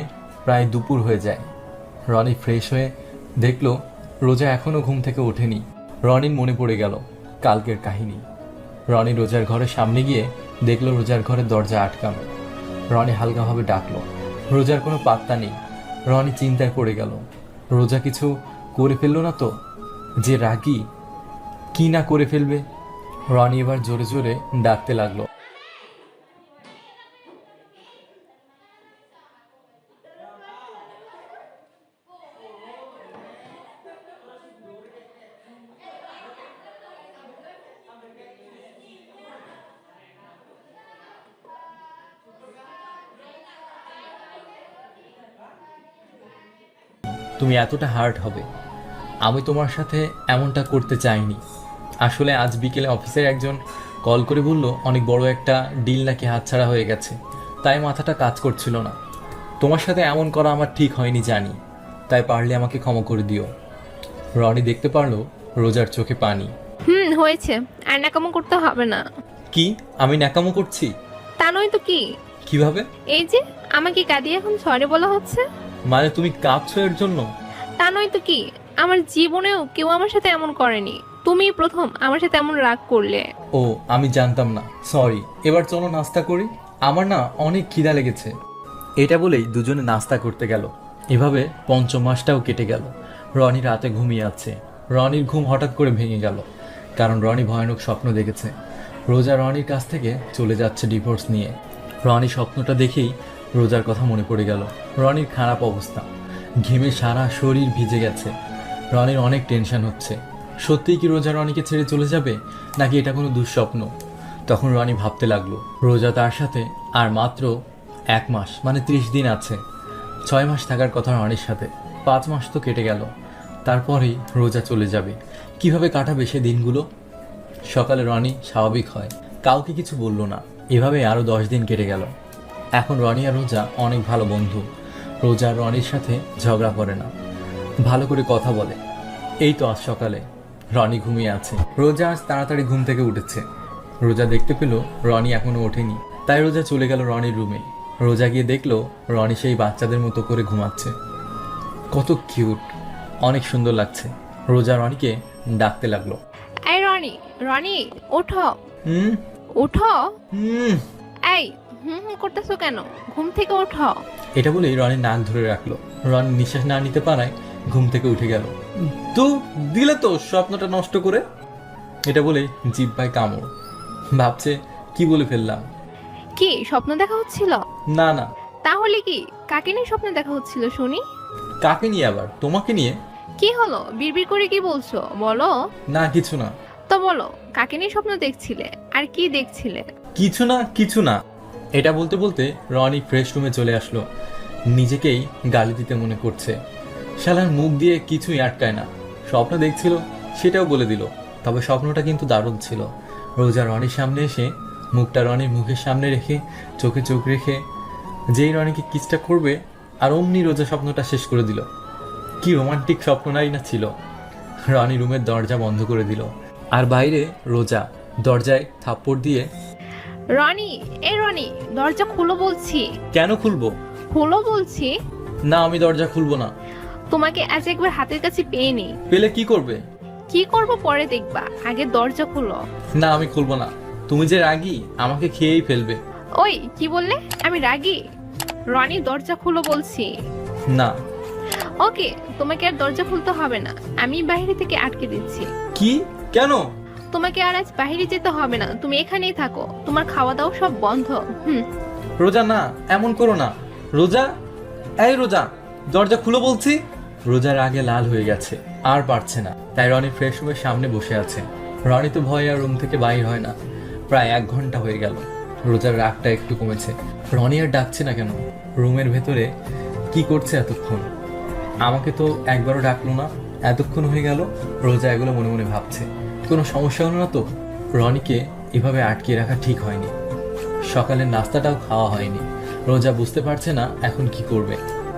প্রায় দুপুর হয়ে যায়। রনি ফ্রেশ হয়ে দেখলো রোজা এখনো ঘুম থেকে ওঠেনি। রনির মনে পড়ে গেল কালকের কাহিনী। রনি রোজার ঘরের সামনে গিয়ে দেখলো রোজার ঘরের দরজা আটকানো। রনি হালকাভাবে ডাকলো, রোজার কোনো পাত্তা নেই। রনি চিন্তায় পড়ে গেল, রোজা কিছু করে ফেললো না তো? যে রাগী, কি না করে ফেলবে। রনি এবার জোরে জোরে ডাকতে লাগলো, তুমি এতটা হার্ট হবে, আমি তোমার সাথে এমনটা করতে চাইনি। আসলে আজ বিকেলে অফিসের একজন কল করে বলল অনেক বড় একটা ডিল নাকি হাতছাড়া হয়ে গেছে, তাই মাথাটা কাজ করছিল না। তোমার সাথে এমন করা আমার ঠিক হয়নি জানি, তাই পারলে আমাকে ক্ষমা করে দিও। রনি দেখতে পারলো রোজার চোখে পানি। হয়েছে, আর ন্যাকামো করতে হবে না। কি, আমি ন্যাকামো করছি? তা নয় তো কি। কিভাবে? এই যে আমাকে কাঁদিয়ে এখন সরি বলা হচ্ছে। মানে তুমি কাঁদছো এর জন্য? তা নয় তো কি, আমার জীবনেও কেউ আমার সাথে এমন করেনি। তুমি প্রথম আমার সাথে এমন রাগ করলে। ও, আমি জানতাম না, সরি। এবার চলো নাস্তা করি, আমার না অনেক খিদা লেগেছে। এটা বলেই দুজনে নাস্তা করতে গেল। এভাবে পঞ্চম মাসটাও কেটে গেল। রনি রাতে ঘুমিয়ে আছে। রনির ঘুম হঠাৎ করে ভেঙে গেল, কারণ রনি ভয়ানক স্বপ্ন দেখেছে। রোজা রনির কাছ থেকে চলে যাচ্ছে ডিভোর্স নিয়ে। রনি স্বপ্নটা দেখেই রোজার কথা মনে পড়ে গেল। রনির খারাপ অবস্থা, ঘেমে সারা শরীর ভিজে গেছে। রনির অনেক টেনশন হচ্ছে, সত্যিই কি রোজা রনিকে ছেড়ে চলে যাবে, নাকি এটা কোনো দুঃস্বপ্ন? তখন রনি ভাবতে লাগলো রোজা তার সাথে আর মাত্র 1 মাস মানে 30 দিন আছে। 6 মাস থাকার কথা রনির সাথে, 5 মাস তো কেটে গেল। তারপরেই রোজা চলে যাবে। কিভাবে কাটাবে সে দিনগুলো? সকালে রনি স্বাভাবিক হয়, কাউকে কিছু বলল না। এভাবে আরও 10 দিন কেটে গেল। এখন রনি আর রোজা অনেক ভালো বন্ধু। রোজা রনির সাথে ঝগড়া করে না, ভালো করে কথা বলে। এই তো আজ সকালে রনি ঘুমিয়ে আছে। রোজা আজ তাড়াতাড়ি ঘুম থেকে উঠেছে। রোজা দেখতে পেল রনি এখনো ওঠেনি, তাই রোজা চলে গেল রনির রুমে। রোজা গিয়ে দেখলো রনি সেই বাচ্চাদের মতো করে ঘুমাচ্ছে। কত কিউট, অনেক সুন্দর লাগছে। রোজা রনিকে ডাকতে লাগলো। এই রনি, রনি ওঠো, হুম ওঠো। হুম এই হুম হুম করতেছো কেন? ঘুম থেকে ওঠো। এটা বলেই রনি নাক ধরে রাখলো। রনি নিঃশ্বাস না নিতে পারায় ঘুম থেকে উঠে গেল। তো দিলে তো স্বপ্নটা নষ্ট করে। এটা বলে জিহ্বায় কামড়। ভাবছে কি বলে ফেললাম। কি স্বপ্ন দেখা হচ্ছিল? না না, তাহলে কি কাকে নিয়ে স্বপ্ন দেখা হচ্ছিল শুনি? কাকে নিয়ে আবার? তোমাকে নিয়ে। কি হলো, বিড়বিড় করে কি বলছো বলো? না কিছু না। তো বলো, কাকে নিয়ে স্বপ্ন দেখছিলে আর কি দেখছিলে? কিছু না কিছু না। এটা বলতে বলতে রনি ফ্রেশ রুমে চলে আসলো। নিজেকেই গালি দিতে মনে করছে। শালার মুখ দিয়ে কিছুই আটকায় না। স্বপ্ন দেখছিল সেটাও বলে দিল। তবে স্বপ্নটা কিন্তু দারুণ ছিল। রোজা রনির সামনে এসে মুখটা রনির মুখের সামনে রেখে চোখে চোখ রেখে যেই রনিকে কিসটা করবে, আর অমনি রোজা স্বপ্নটা শেষ করে দিল। কি রোমান্টিক স্বপ্নটাই না ছিল। রনি রুমের দরজা বন্ধ করে দিল। আর বাইরে রোজা দরজায় থাপ্পড় দিয়ে, রনি, এই রনি, দরজা খুলো বলছি। কেন খুলবো? খুলো বলছি। না, আমি দরজা খুলবো না। তোমাকে আজ একবার হাতের কাছে পেয়ে নি। পেলে কি করবে? কি করব পরে দেখবা, আগে দরজা খুলো। না, আমি খুলবো না। তুমি যে রাগী, আমাকে খেয়েই ফেলবে। ওই কি বললে? আমি রাগী? রনি, দরজা খুলো বলছি। না। ওকে, তোমাকে আর দরজা খুলতে হবে না, আমি বাইরে থেকে আটকে দিচ্ছি। কি? কেন? তোমাকে আর আজ বাইরে যেতে হবে না, তুমি এখানেই থাকো। তোমার খাওয়া দাওয়া সব বন্ধ। রোজা না, এমন করো না। রোজা, এই রোজা, দরজা খুলো বলছি। রোজার আগে লাল হয়ে গেছে, আর পারছে না। তাই রনি ফ্রেশ রুমের সামনে বসে আছে। রনি তো ভয়ে আর রুম থেকে বাইর হয় না। প্রায় 1 ঘন্টা হয়ে গেল। রোজার রাগটা একটু কমেছে। রনি আর ডাকছে না কেন? রুমের ভেতরে কি করছে এতক্ষণ? আমাকে তো একবারও ডাকলো না, এতক্ষণ হয়ে গেল। রোজা এগুলো মনে মনে ভাবছে। কোনো সমস্যা হলো না তো? রনিকে এভাবে আটকে রাখা ঠিক হয়নি। সকালের নাস্তাটাও খাওয়া হয়নি। রোজা বুঝতে পারছে না এখন কি করবে।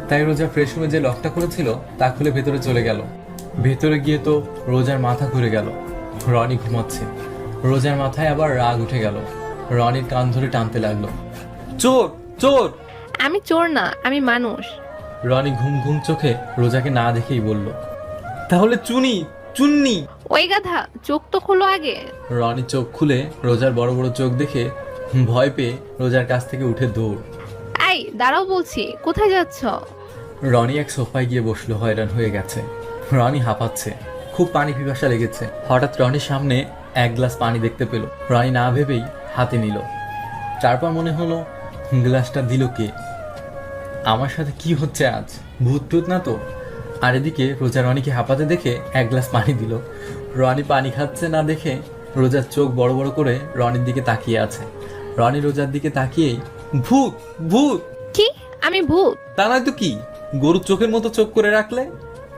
তাই রোজা ফ্রেশ রুমে যে লকটা করেছিল তা খুলে ভেতরে চলে গেল। ভেতরে গিয়ে তো রোজার মাথা ঘুরে গেল। রনি ঘুমাচ্ছে। রোজার মাথায় আবার রাগ উঠে গেল। রনির কান ধরে টানতে লাগলো। চোর, চোর! আমি চোর না, আমি মানুষ। রনি ঘুম ঘুম চোখে রোজাকে না দেখেই বলল, তাহলে চুনি, চুন্নি। ওই গাধা, চোখ তো খোলো আগে। রনি চোখ খুলে রোজার বড় বড় চোখ দেখে ভয় পেয়ে রোজার কাছ থেকে উঠে দৌড়। এই দাঁড়াও বলছি, কোথায় যাচ্ছ? রনি এক সোফায় গিয়ে বসলো। হয়রান হয়ে গেছে। রনি হাঁপাচ্ছে, খুব পানি পিপাসা লেগেছে। হঠাৎ রনির সামনে 1 গ্লাস পানি দেখতে পেল। রনি না ভেবেই হাতে নিল। তারপর মনে হলো, গ্লাসটা দিল কে? আমার সাথে কি হচ্ছে আজ? ভূত টুত না তো? আর এদিকে রোজা রনিকে হাঁপাতে দেখে 1 গ্লাস পানি দিল। রনি পানি খাচ্ছে না দেখে রোজার চোখ বড় বড় করে রনির দিকে তাকিয়ে আছে। রনি রোজার দিকে তাকিয়েই, ভূত, ভূত! কি? আমি ভূত? তা নয় তো কি, গরুর চোখের মতো চোখ করে রাখলে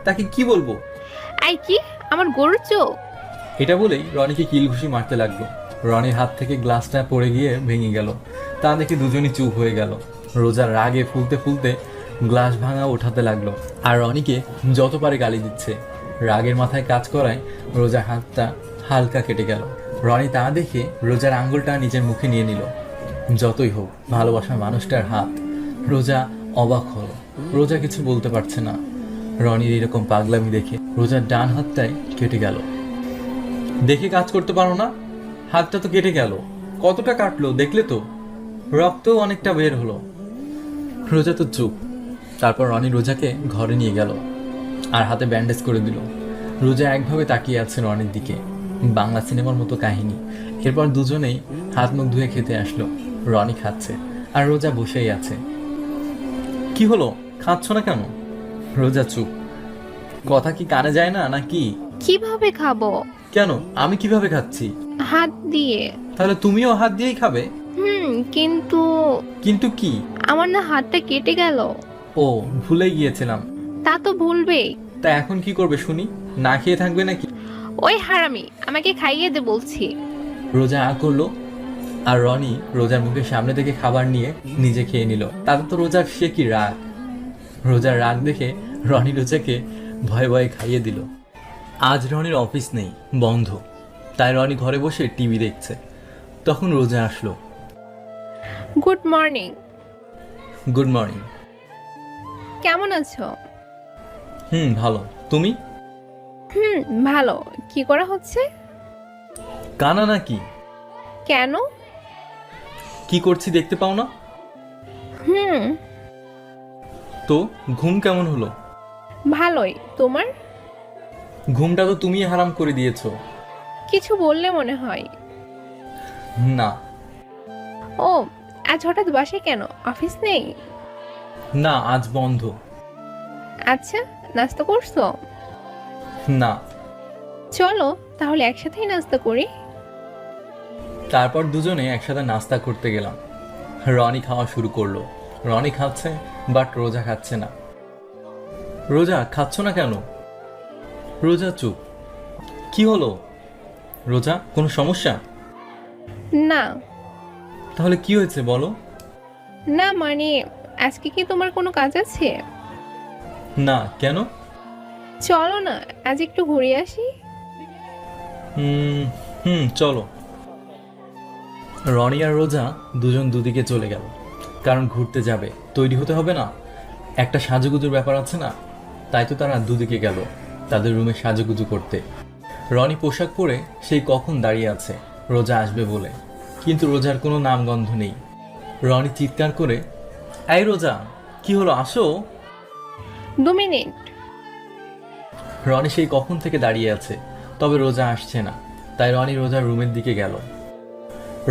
তাকে কি বলবো? এই কি, আমার গরুর চোখ? এটা বলেই রনিকে কিলঘুষি মারতে লাগলো। রনির হাত থেকে গ্লাসটা পড়ে গিয়ে ভেঙে গেল। তা দেখে দুজনই চুপ হয়ে গেল। রোজার রাগে ফুলতে ফুলতে গ্লাস ভাঙা ওঠাতে লাগলো আর রনিকে যত পারে গালি দিচ্ছে। রাগের মাথায় কাজ করায় রোজার হাতটা হালকা কেটে গেল। রনি তা দেখে রোজার আঙ্গুলটা নিজের মুখে নিয়ে নিল। যতই হোক ভালোবাসার মানুষটার হাত। রোজা অবাক হলো। রোজা কিছু বলতে পারছে না। রনির এরকম পাগলামি দেখে রোজার ডান হাতটাই কেটে গেল। দেখে কাজ করতে পারো না? হাতটা তো কেটে গেল। কতটা কাটলো দেখলে তো? রক্তও অনেকটা বের হলো। রোজা তো চুপ। তারপর রনি রোজাকে ঘরে নিয়ে গেল আর হাতে ব্যান্ডেজ করে দিল। রোজা একভাবে তাকিয়ে আছে রনির দিকে। বাংলা সিনেমার মতো কাহিনী। এরপর দুজনেই হাত মুখ ধুয়ে খেতে আসলো। রনি খাচ্ছে আর রোজা বসেই আছে। কি হলো, খাচ্ছ না কেন? রোজা চুপ। কথা কি কানে যায় না নাকি? কিভাবে খাবো? কেন, আমি কিভাবে খাচ্ছি? হাত দিয়ে। তাহলে তুমিও হাত দিয়েই খাবে? কিন্তু কিন্তু কি? আমার না হাতটা কেটে গেল। ও, ভুলে গিয়েছিলাম। তা তো ভুলবেই। তা এখন কি করবে শুনি? না খেয়ে থাকবে নাকি? ওই হারামি, আমাকে খাইয়ে দে বলছি। রোজা করলো, আর রনি রোজার মুখের সামনে থেকে খাবার নিয়ে নিজে খেয়ে নিল। তাতে তো রোজার সে কি রাগ! রোজার রাগ দেখে রনি রোজাকে ভয়ে ভয়ে খাইয়ে দিল। আজ রনির অফিস নেই, বন্ধ। তাই রনি ঘরে বসে টিভি দেখছে। তখন রোজা আসলো। Good morning. Good morning. কেমন আছো? ভালো। তুমি? ভালো। কি করা হচ্ছে? কানা নাকি? কেন? কি করছি দেখতে পাও না? হুম, তো ঘুম কেমন হলো? ভালোই। তোমার? ঘুমটা তো তুমি হারাম করে দিয়েছো। কিছু বললে মনে হয়। না। ও, আজ হঠাৎ বাসায় কেন? অফিস নেই? না, আজ বন্ধ। আচ্ছা, নাস্তা করছো? না। চলো তাহলে একসাথেই নাস্তা করি। তারপর দুজনে একসাথে নাস্তা করতে গেলাম। রনি খাওয়া শুরু করলো। রনি খাচ্ছে, বাট রোজা খাচ্ছে না। রোজা খাচ্ছ না কেন? রোজা চুপ। কি হলো রোজা, কোনো সমস্যা? না। তাহলে কি হয়েছে বলো? না মানে, আজকে কি তোমার কোনো কাজ আছে? না, কেন? চলো না, আজ একটু ঘুরে আসি। চলো। রনি আর রোজা দুজন দুদিকে চলে গেল। কারণ ঘুরতে যাবে, তৈরি হতে হবে না? একটা সাজুগুজুর ব্যাপার আছে না? তাই তো তারা দুদিকে গেল তাদের রুমে সাজুগুজু করতে। রনি পোশাক পরে সেই কখন দাঁড়িয়ে আছে রোজা আসবে বলে, কিন্তু রোজার কোনো নামগন্ধ নেই। রনি চিৎকার করে, এই রোজা, কি হলো, আসো। 2 মিনিট। রনি সেই কখন থেকে দাঁড়িয়ে আছে, তবে রোজা আসছে না। তাই রনি রোজার রুমের দিকে গেল।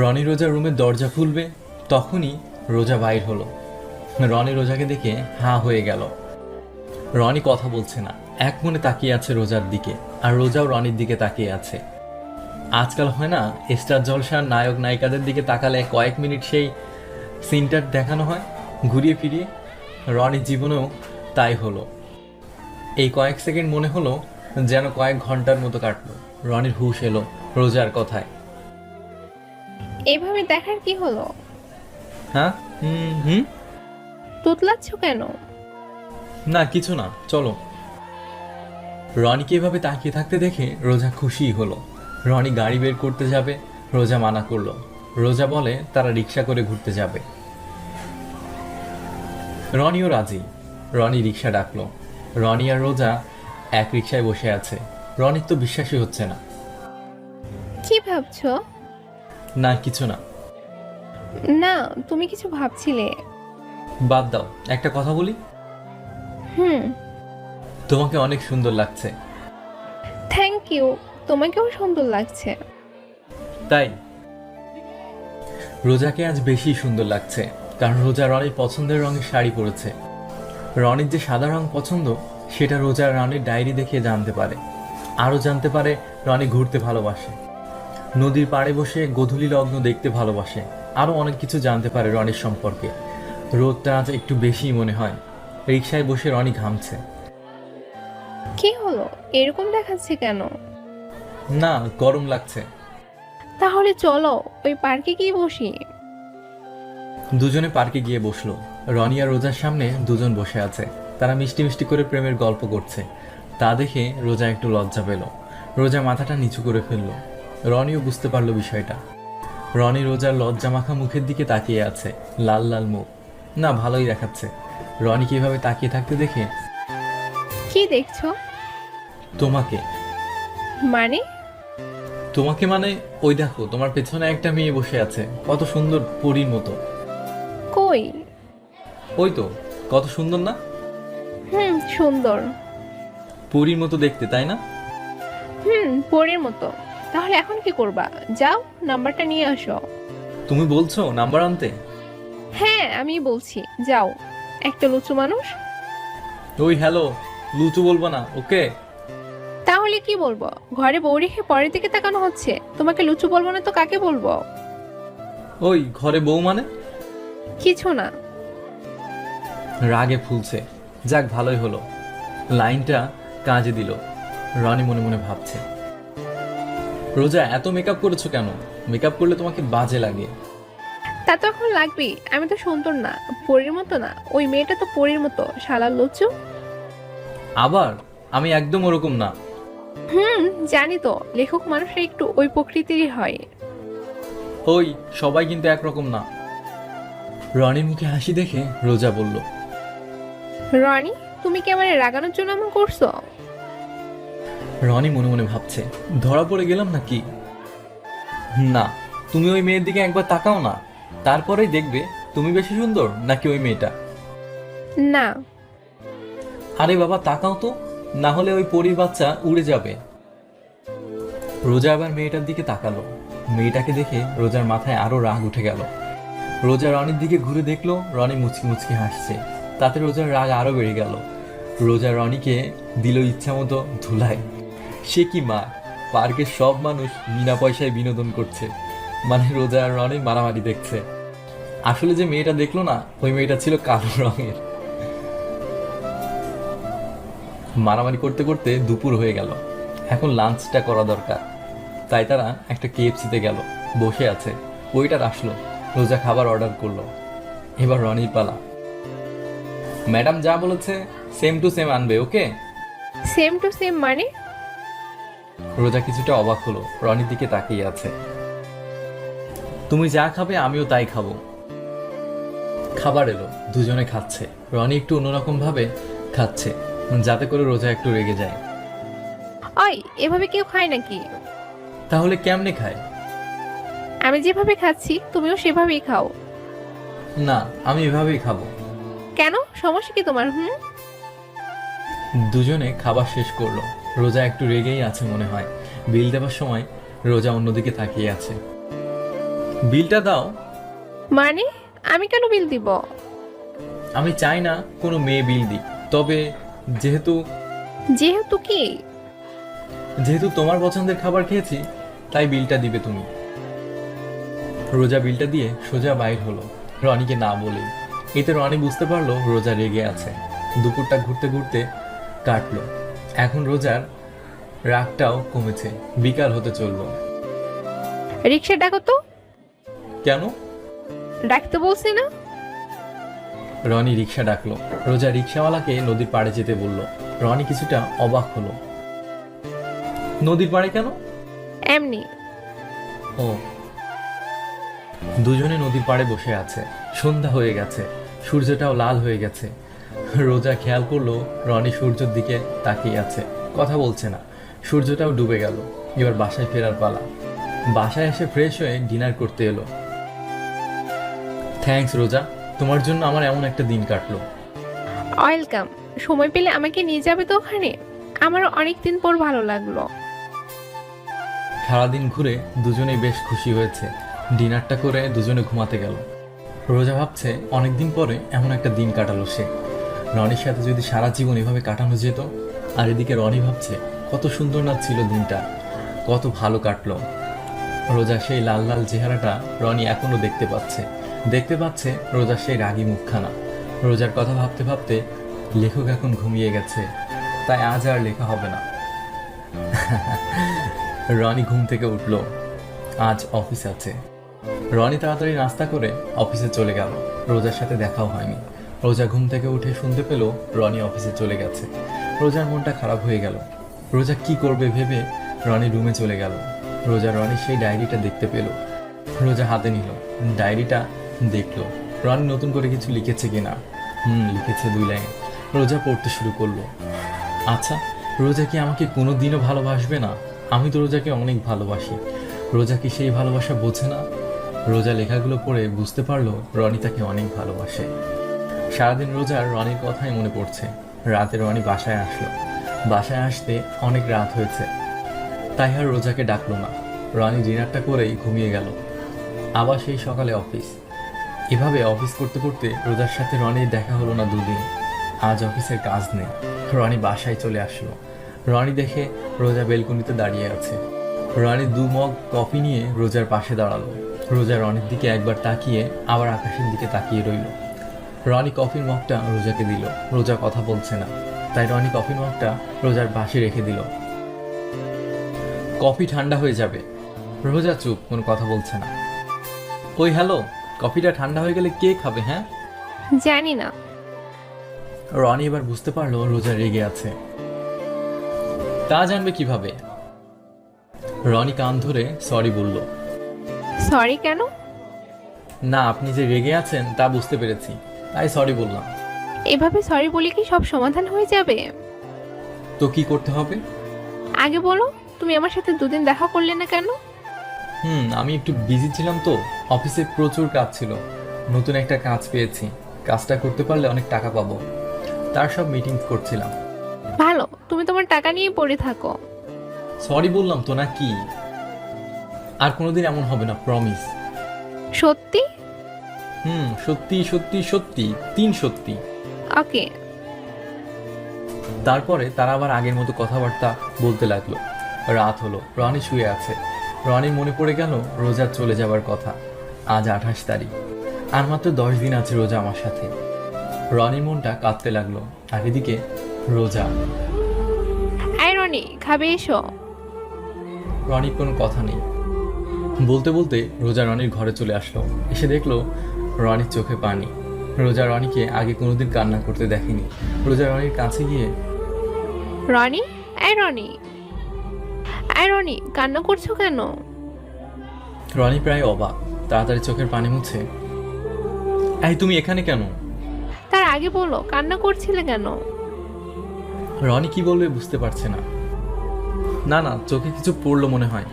রনি রোজার রুমের দরজা খুলবে, তখনই রোজা বাইর হলো। রনি রোজাকে দেখে হাঁ হয়ে গেল। রনি কথা বলছে না, এক মনে তাকিয়ে আছে রোজার দিকে, আর রোজাও রনির দিকে তাকিয়ে আছে। আজকাল হয় না, স্টার জলসার নায়ক নায়িকাদের দিকে তাকালে কয়েক মিনিট সেই সিনটার দেখানো হয় ঘুরিয়ে ফিরিয়ে। রনির জীবনেও তাই হলো। এই কয়েক সেকেন্ড মনে হলো যেন কয়েক ঘন্টার মতো কাটলো। রনির হুঁশ এলো রোজার কথায়। এভাবে দেখার কি হলো? হ্যাঁ? তুতলাচ্ছ কেন? না, কিছু না, চলো। রনিকে এভাবে তাকিয়ে থাকতে দেখে রোজা খুশিই হলো। রনি গাড়ি বের করতে যাবে, রোজা মানা করলো। রোজা বলে তারা রিক্সা করে ঘুরতে যাবে। রনিও রাজি। রনি রিক্সা ডাকলো। রনি আর রোজা এক রিক্সায় বসে আছে। রনির তো বিশ্বাসই হচ্ছে না। কি ভাবছো? না, কিছু না। না, তুমি কিছু ভাবছিলে। বাদ দাও, একটা কথা বলি। হুম। তোমাকে অনেক সুন্দর লাগছে। Thank you. তোমাকেও সুন্দর লাগছে। তাই? রোজাকে আজ বেশি সুন্দর লাগছে, কারণ রোজা রনির পছন্দের রঙের শাড়ি পরেছে। রনির যে সাদা রং পছন্দ, সেটা রোজা রনির ডায়েরি দেখে জানতে পারে। আরও জানতে পারে রনি ঘুরতে ভালোবাসে, নদীর পাড়ে বসে গোধূলি লগ্ন দেখতে ভালোবাসে। আরও অনেক কিছু জানতে পারে রনির সম্পর্কে। রোদটা আজ একটু বেশিই মনে হয়। রিকশায় বসে রনি ঘামছে। কি হলো, এরকম দেখাচ্ছে কেন? না, গরম লাগছে। তাহলে চলো ওই পার্কে গিয়ে বসি। দুজনে পার্কে গিয়ে বসলো। রনি আর রোজার সামনে দুজন বসে আছে। তারা মিষ্টি মিষ্টি করে প্রেমের গল্প করছে। তা দেখে রোজা একটু লজ্জা পেল। রোজা মাথাটা নিচু করে ফেলল। রনিও বুঝতে পারলো বিষয়টা। রনি রোজার লজ্জা মাখা মুখের দিকে তাকিয়ে আছে, লাল লাল মুখ। না, ভালোই দেখাচ্ছে। রনিকে এভাবে তাকিয়ে থাকতে দেখে, কি দেখছো? তোমাকে। মানে? তোমাকে মানে ওই দেখো, তোমার পেছনে একটা মেয়ে বসে আছে, কত সুন্দর, পরীর মতো। কই? ওই তো, কত সুন্দর না? সুন্দর। পরীর মতো দেখতে, তাই না? পরের মতো। তাহলে এখন কি করবা? যাও, নাম্বারটা নিয়ে আসো। তুমি বলছো নাম্বার আনতে? হ্যাঁ, আমি বলছি, যাও। একটা লুচু মানুষ। ওই হ্যালো, লুচু বলবো না, ওকে? তাহলে কি বলবো? ঘরে বউ রেখে পরের দিকে তাকানো হচ্ছে। তোমাকে লুচু বলবো না তো কাকে বলবো? ওই ঘরে বউ মানে? কিছু না। রাগে ফুলছে। যাক, ভালোই হলো, লাইনটা কাজে দিল। রনি মনে মনে ভাবছে, রোজা এত মেকআপ করেছো কেন? মেকআপ করলে তোমাকে বাজে লাগে। তা তো এখন লাগবেই, আমি তো সুন্দর না, পরীর মতো না। ওই মেয়েটা তো পরীর মতো, শালা লজ্জু। আবার আমি একদম ওরকম না। জানি তো, লেখক মানুষরা একটু ওই প্রকৃতিরই হয়। ওই সবাই কিন্তু একরকম না। রনির মুখে হাসি দেখে রোজা বলল, রনি, তুমি কি আমার রাগানোর জন্য এমন করছো? রনি মনে মনে ভাবছে, ধরা পড়ে গেলাম নাকি? না, তুমি ওই মেয়ের দিকে একবার তাকাও না, তারপরেই দেখবে তুমি বেশি সুন্দর নাকি ওই মেয়েটা। না। আরে বাবা, তাকাও তো, না হলে ওই পরীর বাচ্চা উড়ে যাবে। রোজা আবার মেয়েটার দিকে তাকালো। মেয়েটাকে দেখে রোজার মাথায় আরো রাগ উঠে গেল। রোজা রনির দিকে ঘুরে দেখলো রনি মুচকি মুচকি হাসছে। তাতে রোজার রাগ আরো বেড়ে গেল। রোজা রনিকে দিল ইচ্ছা মতো ধুলাই। সে কি মা, পার্কের সব মানুষ বিনা পয়সায় বিনোদন করছে, মানে রোজা আর রনি মারামারি দেখছে। আসলে যে মেয়েটা দেখলো না, ওই মেয়েটা ছিল কালো রঙের। মারামারি করতে করতে দুপুর হয়ে গেল। এখন লাঞ্চটা করা দরকার, তাই তারা একটা কেএফসিতে গেল। বসে আছে, ওইটার আসলো। রোজা খাবার অর্ডার করলো। এবার রনির পালা। ম্যাডাম যা বলেছে সেম টু সেম আনবে, ওকে? সেম টু সেম মানে? রোজা কিছুটা অবাক হলো, রনির দিকে তাকিয়ে আছে। তুমি যা খাবে আমিও তাই খাবো। খাবার এলো, দুজনে খাচ্ছে। রনি একটু অন্যরকম ভাবে খাচ্ছে, যাতে করে রোজা একটু রেগে যায়। ওই, এভাবে কেউ খায় নাকি? তাহলে কেমনে খায়? আমি যেভাবে খাচ্ছি তুমিও সেভাবেই খাও। না, আমি এভাবেই খাবো। কেন, সমস্যা কি তোমার? দুজনে খাবার শেষ করলো। রোজা একটু রেগেই আছে মনে হয়। বিল দেওয়ার সময় রোজা অন্যদিকে তাকিয়ে আছে। বিলটা দাও। মানে আমি কেন বিল দিব? আমি চাই না কোনো মেয়ে বিল দিক, তবে যেহেতু যেহেতু কি? যেহেতু তোমার পছন্দের খাবার খেয়েছি, তাই বিলটা দিবে তুমি। রোজা বিলটা দিয়ে সোজা বাইর হলো, রনিকে না বলেই। এতে রনি বুঝতে পারলো রোজা রেগে আছে। দুপুরটা ঘুরতে ঘুরতে কাটলো। এখন রোজার রাগটাও কমেছে। বিকাল হতে চললো। রিক্সা ডাকো তো। কেন? ডাকতে বলছি না? রনি রিক্সা ডাকলো। রোজা রিক্সাওয়ালাকে নদীর পাড়ে যেতে বলল। রনি কিছুটা অবাক হলো। নদীর পাড়ে কেন? এমনি। ও। দুজনে নদীর পাড়ে বসে আছে। সন্ধ্যা হয়ে গেছে, সূর্যটাও লাল হয়ে গেছে। রোজা খেয়াল করলো রনি সূর্যের দিকে তাকিয়ে আছে, কথা বলছে না। সূর্যটাও ডুবে গেল। এবার বাসায় ফেরার পালা। বাসায় এসে ফ্রেশ হয়ে ডিনার করতে এলো। থ্যাঙ্কস রোজা, তোমার জন্য আমার এমন একটা দিন কাটলো। ওয়েলকাম। সময় পেলে আমাকে নিয়ে যাবে তো ওখানে? আমারও অনেকদিন পর ভালো লাগলো। সারাদিন ঘুরে দুজনেই বেশ খুশি হয়েছে। ডিনারটা করে দুজনে ঘুমাতে গেল। রোজা ভাবছে অনেকদিন পরে এমন একটা দিন কাটালো সে। রনির সাথে যদি সারা জীবন এভাবে কাটানো যেত। আর এদিকে রনি ভাবছে কত সুন্দর না ছিল দিনটা, কত ভালো কাটলো। রোজা সেই লাল লাল চেহারাটা রনি এখনো দেখতে পাচ্ছে রোজার সেই রাগী মুখখানা। রোজার কথা ভাবতে ভাবতে লেখক এখন ঘুমিয়ে গেছে, তাই আজ আর লেখা হবে না। রনি ঘুম থেকে উঠল। আজ অফিস আছে। রনি তাড়াতাড়ি নাস্তা করে অফিসে চলে গেল। রোজার সাথে দেখাও হয়নি। রোজা ঘুম থেকে উঠে শুনতে পেল রনি অফিসে চলে গেছে। রোজার মনটা খারাপ হয়ে গেল। রোজা কি করবে ভেবে রনি রুমে চলে গেল। রোজা রনির সেই ডায়েরিটা দেখতে পেল। রোজা হাতে নিল, ডায়েরিটা দেখলো। রনি নতুন করে কিছু লিখেছে কিনা। লিখেছে 2 লাইন। রোজা পড়তে শুরু করলো। আচ্ছা, রোজা কি আমাকে কোনোদিনও ভালোবাসবে না? আমি তো রোজাকে অনেক ভালোবাসি। রোজা কি সেই ভালোবাসা বোঝে না? রোজা লেখাগুলো পড়ে বুঝতে পারলো রনি তাকে অনেক ভালোবাসে। সারাদিন রোজার রনির কথাই মনে পড়ছে। রাতে রনি বাসায় আসলো। বাসায় আসতে অনেক রাত হয়েছে, তাই আর রোজাকে ডাকলো না। রনি ডিনারটা করেই ঘুমিয়ে গেল। আবার সেই সকালে অফিস। এভাবে অফিস করতে করতে রোজার সাথে রনির দেখা হলো না 2 দিন। আজ অফিসের কাজ নেই। রনি বাসায় চলে আসলো। রনি দেখে রোজা বেলকনিতে দাঁড়িয়ে আছে। রনি 2 মগ কফি নিয়ে রোজার পাশে দাঁড়ালো। রোজা রনির দিকে একবার তাকিয়ে আবার আকাশের দিকে তাকিয়ে রইল। রনি কফির মগটা রোজাকে দিল। রোজা কথা বলছে না, তাই রনি কফির মগটা রোজার পাশে রেখে দিল। কফি ঠান্ডা হয়ে যাবে। রোজা চুপ, কোনো কথা বলছে না। ওই হ্যালো, কফিটা ঠান্ডা হয়ে গেলে কে খাবে? হ্যাঁ, জানি না। রনি এবার বুঝতে পারলো রোজা রেগে আছে। তা জানবে কিভাবে? রনি কান ধরে সরি বলল। সরি কেন? না, আপনি যে রেগে আছেন তা বুঝতে পেরেছি, তাই সরি বললাম। এভাবে সরি বলে কি সব সমাধান হয়ে যাবে? তো কি করতে হবে? আগে বলো, তুমি আমার সাথে দুদিন দেখা করলে না কেন? আমি একটু বিজি ছিলাম তো, অফিসে প্রচুর কাজ ছিল। নতুন একটা কাজ পেয়েছি, কাজটা করতে পারলে অনেক টাকা পাবো, তার সব মিটিং করছিলাম। ভালো, তুমি তোমার টাকা নিয়ে পড়ে থাকো। সরি বললাম তো, না কি? আর কোনোদিন এমন হবে না, প্রমিস। সত্যি? সত্যি সত্যি সত্যি, 3 সত্যি। ওকে। তারপরে তারা আবার আগের মতো কথাবার্তা বলতে লাগলো। রাত হলো, রনি শুয়ে আছে। রনির মনে পড়ে গেল রোজার চলে যাবার কথা। আজ 28 তারিখ, আর মাত্র 10 দিন আছে রোজা আমার সাথে। রনির মনটা কাঁদতে লাগলো। আর এদিকে রোজা। এই রনি, খাবে এসো। রনির কোনো কথা নেই। বলতে বলতে রোজা রনির ঘরে চলে আসলো। এসে দেখলো রনির চোখে পানি। রোজা রনিকে আগে কোনোদিন কান্না করতে দেখেনি। রোজা রনির কাছে গিয়ে, রনি, এই রনি, এই রনি, কান্না করছো কেন? রনি প্রায় অবাক, তাড়াতাড়ি চোখের পানি মুছে, এই তুমি এখানে কেন? তার আগে বলো, কান্না করছিলে কেন? রনি কি বলবে বুঝতে পারছে না। না না, চোখে কিছু পড়লো মনে হয়।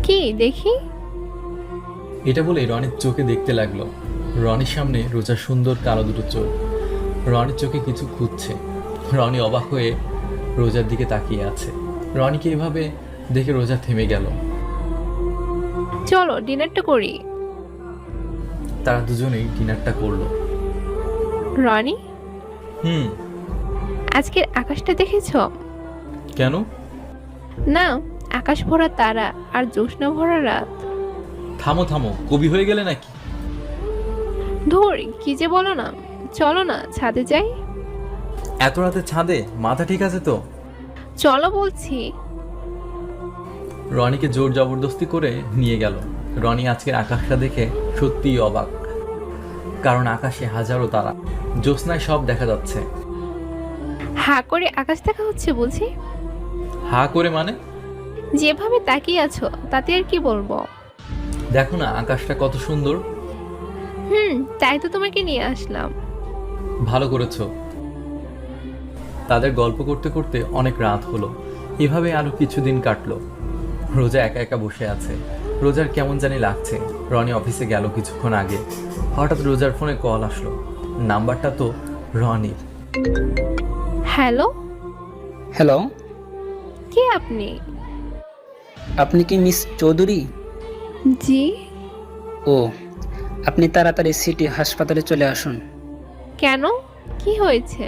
কি দেখি? এটা বলে রনির চোখে দেখতে লাগলো। রনির সামনে রোজার সুন্দর কালো দুটো চোখ। রনির চোখে কিছু খুঁজছে। রনি অবাক হয়ে রোজার দিকে তাকিয়ে আছে। রনিকে এভাবে দেখে রোজা থেমে গেল। চলো ডিনারটা করি। তারা দুজনেই ডিনারটা করলো। রনি, হুম। আজকের আকাশটা দেখেছো? কেন? না, আকাশ ভরা তারা আর জ্যোৎস্না ভরা রাত। থামো থামো, কবি হয়ে গেলে নাকি? ধর, কি যে বলো না। চলো না, ছাদে যাই। এত রাতে ছাদে? মাথা ঠিক আছে তো? চলো বলছি। রনিকে জোর জবরদস্তি করে নিয়ে গেল। রনি আজকের আকাশটা দেখে সত্যিই অবাক, কারণ আকাশে হাজারো তারা, জ্যোৎস্নায় সব দেখা যাচ্ছে। হা করে আকাশ দেখা হচ্ছে বুঝি? হা করে মানে? যেভাবে তাকিয়ে আছো তাতে আর কি বলবো। দেখো না আকাশটা কত সুন্দর। তাই তো তোমাকে নিয়ে আসলাম। ভালো করেছো। তাদের গল্প করতে করতে অনেক রাত হলো। এভাবে আরো কিছুদিন কাটলো। রোজা একা একা বসে আছে। রোজার কেমন জানি লাগছে। রনি অফিসে গেল কিছুক্ষণ আগে। হঠাৎ রোজার ফোনে কল আসলো। নাম্বারটা তো রনির। হ্যালো, হ্যালো, কে আপনি? আপনি কি মিস চৌধুরী? জি। ও, আপনি তাড়াতাড়ি সিটি হাসপাতালে চলে আসুন। কেন, কি হয়েছে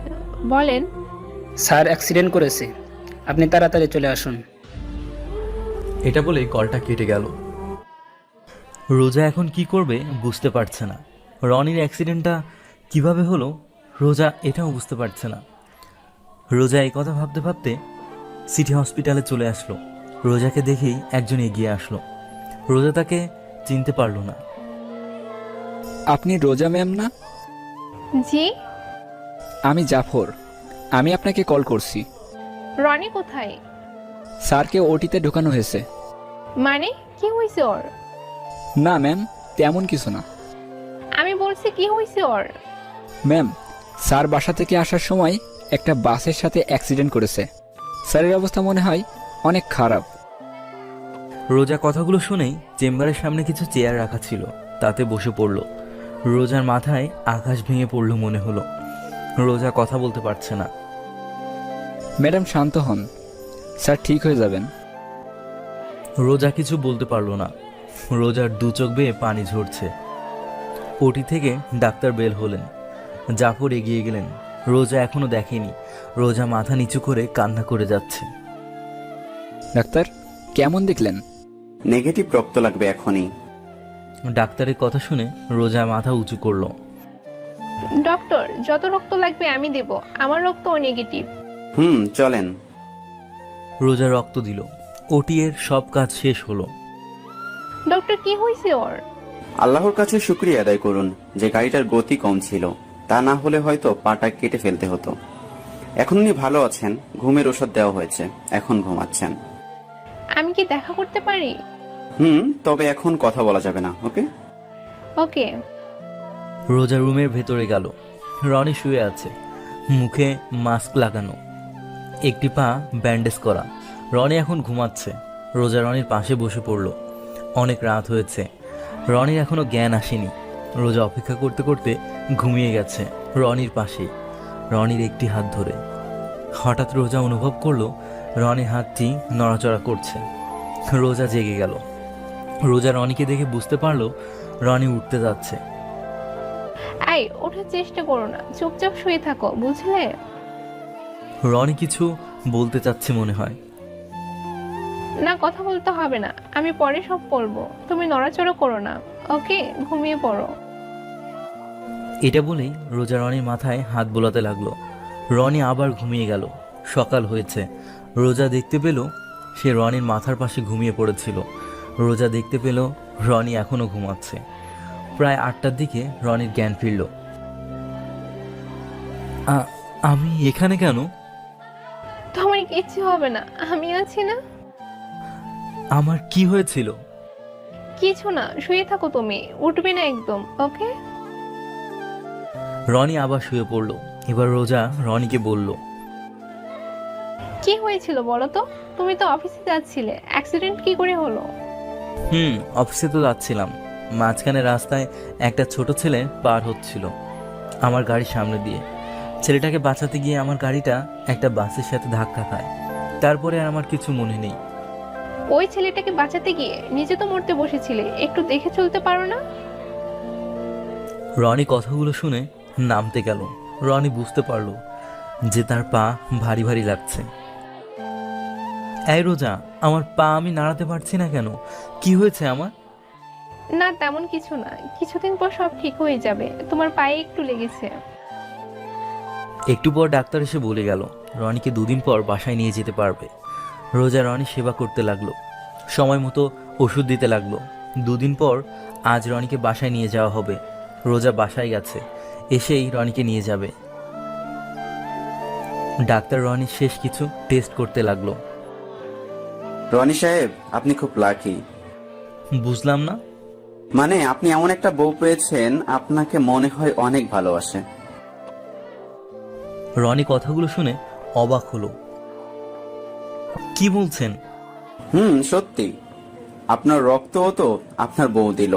বলেন। স্যার অ্যাক্সিডেন্ট করেছে, আপনি তাড়াতাড়ি চলে আসুন। এটা বলেই কলটা কেটে গেল। রোজা এখন কি করবে বুঝতে পারছে না। রনির অ্যাক্সিডেন্টটা কিভাবে হলো রোজা এটাও বুঝতে পারছে না। রোজা এই কথা ভাবতে ভাবতে সিটি হসপিটালে চলে আসলো। রোজাকে দেখেই একজন এগিয়ে আসলো। রোজা তাকে চিনতে পারলো না। আপনি রোজা ম্যাম না? জি। আমি জাফর, আমি আপনাকে কল করছি। রনি কোথায়? স্যারকে ওটিতে ঢোকানো হয়েছে। মানে কি হয়েছে ওর? না ম্যাম, তেমন কিছু না। আমি বলছি কি হয়েছে ওর? ম্যাম, স্যার বাসা থেকে আসার সময় একটা বাসের সাথে অ্যাক্সিডেন্ট করেছে। স্যারের অবস্থা মনে হয় অনেক খারাপ। রোজা কথাগুলো শুনেই চেম্বারের সামনে কিছু চেয়ার রাখা ছিল, তাতে বসে পড়ল। রোজার মাথায় আকাশ ভেঙে পড়ল মনে হলো। রোজা কথা বলতে পারছে না। ম্যাডাম শান্ত হন, স্যার ঠিক হয়ে যাবেন। রোজা কিছু বলতে পারলো না। রোজার দু চোখ বেয়ে পানি ঝরছে। ওটি থেকে ডাক্তার বের হলেন। জাফর এগিয়ে গেলেন। রোজা এখনো দেখেনি। রোজা মাথা নিচু করে কান্না করে যাচ্ছে। ডাক্তার, কেমন দেখলেন? নেগেটিভ রক্ত লাগবে এখনই। ডাক্তারের কথা শুনে রোজা মাথা উঁচু করলো। ডক্টর, যত রক্ত লাগবে আমি দেব, আমার রক্ত ও নেগেটিভ। চলেন। রোজা রক্ত দিল। ওটি এর সব কাজ শেষ হলো। ডক্টর, কি হয়েছে ওর? আল্লাহর কাছে শুকরিয়া আদায় করুন যে গাড়িটার গতি কম ছিল, তা না হলে হয়তো পাটা কেটে ফেলতে হতো। এখন উনি ভালো আছেন, ঘুমের ওষুধ দেওয়া হয়েছে, এখন ঘুমাচ্ছেন। আমি কি দেখা করতে পারি? তবে এখন কথা বলা যাবে না, ওকে? ওকে। রোজা রুমের ভেতরে গেল। রনি শুয়ে আছে, মুখে মাস্ক লাগানো, একটি পা ব্যান্ডেজ করা। রনি এখন ঘুমাচ্ছে। রোজা রনির পাশে বসে পড়ল। অনেক রাত হয়েছে, রনির এখনো জ্ঞান আসেনি। রোজা অপেক্ষা করতে করতে ঘুমিয়ে গেছে রনির পাশেই, রনির একটি হাত ধরে। হঠাৎ রোজা অনুভব করলো রনির হাতটি নড়াচড়া করছে। রোজা জেগে গেল। রোজা রনিকে দেখে বুঝতে পারলো রনি উঠতে যাচ্ছে। আই, ওঠার চেষ্টা করো না, চুপচাপ শুয়ে থাকো, বুঝলে? রনি কিছু বলতে চাচ্ছে মনে হয়। না, কথা বলতে হবে না, আমি পরে সব বলবো, তুমি নড়াচড়া করো না, ওকে? ঘুমিয়ে পড়ো। এটা বলেই রোজা রনির মাথায় হাত বোলাতে লাগলো। রনি আবার ঘুমিয়ে গেল। সকাল হয়েছে। রোজা দেখতে পেল সে রনির মাথার পাশে ঘুমিয়ে পড়েছিল। রোজা দেখতে পেল রনি এখনো ঘুমাচ্ছে। প্রায় 8টার দিকে রনির জ্ঞান ফিরল। আমি এখানে কেন? তোমার কিচ্ছু হবে না, আমি আছি না। আমার কি হয়েছিল? কিছু না, শুয়ে থাকো, তুমি উঠবে না একদম, ওকে? রনি আবার শুয়ে পড়ল। এবার রোজা রনিকে বলল, কি হয়েছিল বলো তো? তুমি তো অফিসে যাচ্ছিলে, অ্যাক্সিডেন্ট কি করে হলো? অফিসে তো যাচ্ছিলাম। মাঝখানে রাস্তায় একটা ছোট ছেলে পার হচ্ছিল আমার গাড়ির সামনে দিয়ে। ছেলেটাকে বাঁচাতে গিয়ে আমার গাড়িটা একটা বাসের সাথে ধাক্কা খায়। তারপরে আর আমার কিছু মনে নেই। ওই ছেলেটাকে বাঁচাতে গিয়ে নিজে তো মরতে বসেছিলে, একটু দেখে চলতে পারো না? রনি কথাগুলো শুনে নামতে গেল। রনি বুঝতে পারলো যে তার পা ভারী ভারী লাগছে। এই রোজা, আমার পা আমি নাড়াতে পারছি না কেন? কি হয়েছে আমার? না, তেমন কিছু না, কিছুদিন পর সব ঠিক হয়ে যাবে, তোমার পায়ে একটু লেগেছে। একটু পর ডাক্তার এসে বলে গেল রনিকে 2 দিন পর বাসায় নিয়ে যেতে পারবে। রোজা রনি সেবা করতে লাগলো, সময় মতো ওষুধ দিতে লাগলো। 2 দিন পর আজ রনিকে বাসায় নিয়ে যাওয়া হবে। রোজা বাসায় গেছে, এসেই রনিকে নিয়ে যাবে। ডাক্তার রনির শেষ কিছু টেস্ট করতে লাগলো। রনি সাহেব, আপনি খুব লাকি। বুঝলাম না। মানে আপনি এমন একটা বউ পেয়েছেন, আপনাকে মনে হয় অনেক ভালোবাসে। রনি কথাগুলো শুনে অবাক হলো। কি বলছেন? সত্যি। আপনার রক্তও তো আপনার বউ দিল।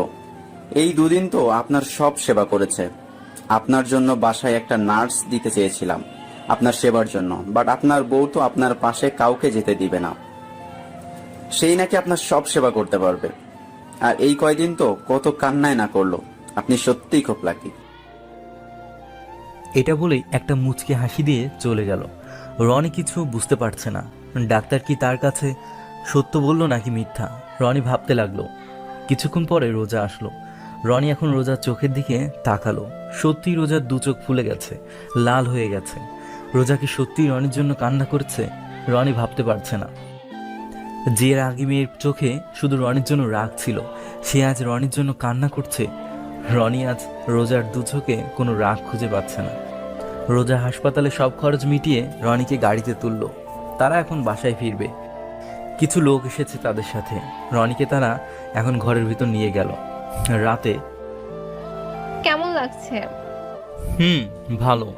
এই 2 দিন তো আপনার সব সেবা করেছে। আপনার জন্য বাসায় একটা নার্স দিতে চেয়েছিলাম আপনার সেবার জন্য, বাট আপনার বউ তো আপনার পাশে কাউকে যেতে দিবে না। সেই নাকি আপনার সব সেবা করতে পারবে। আর এই কয়দিন তো কত কান্নায় না করলো। আপনি সত্যিই খুব লাকি। এটা বলেই একটা মুচকি হাসি দিয়ে চলে গেল। রনি কিছু বুঝতে পারছে না, ডাক্তার কি তার কাছে সত্য বলল নাকি মিথ্যা। রনি ভাবতে লাগলো। কিছুক্ষণ পরে রোজা আসলো। রনি এখন রোজার চোখের দিকে তাকালো। সত্যি রোজার 2 চোখ ফুলে গেছে, লাল হয়ে গেছে। রোজা কি সত্যি রনির জন্য কান্না করছে? রনি ভাবতে পারছে না। যে রাগী মেয়ের চোখে শুধু রনির জন্য রাগ ছিল, সে আজ রনির জন্য কান্না করছে। রনি আজ রোজার 2 চোখে কোনো রাগ খুঁজে পাচ্ছে না। রোজা হাসপাতালে সব খরচ মিটিয়ে রনিকে গাড়িতে তুলল। তারা এখন বাসায় ফিরবে। কিছু লোক এসেছে তাদের সাথে। রনিকে তারা এখন ঘরের ভিতর নিয়ে গেল। রাতে কেমন লাগছে? ভালো।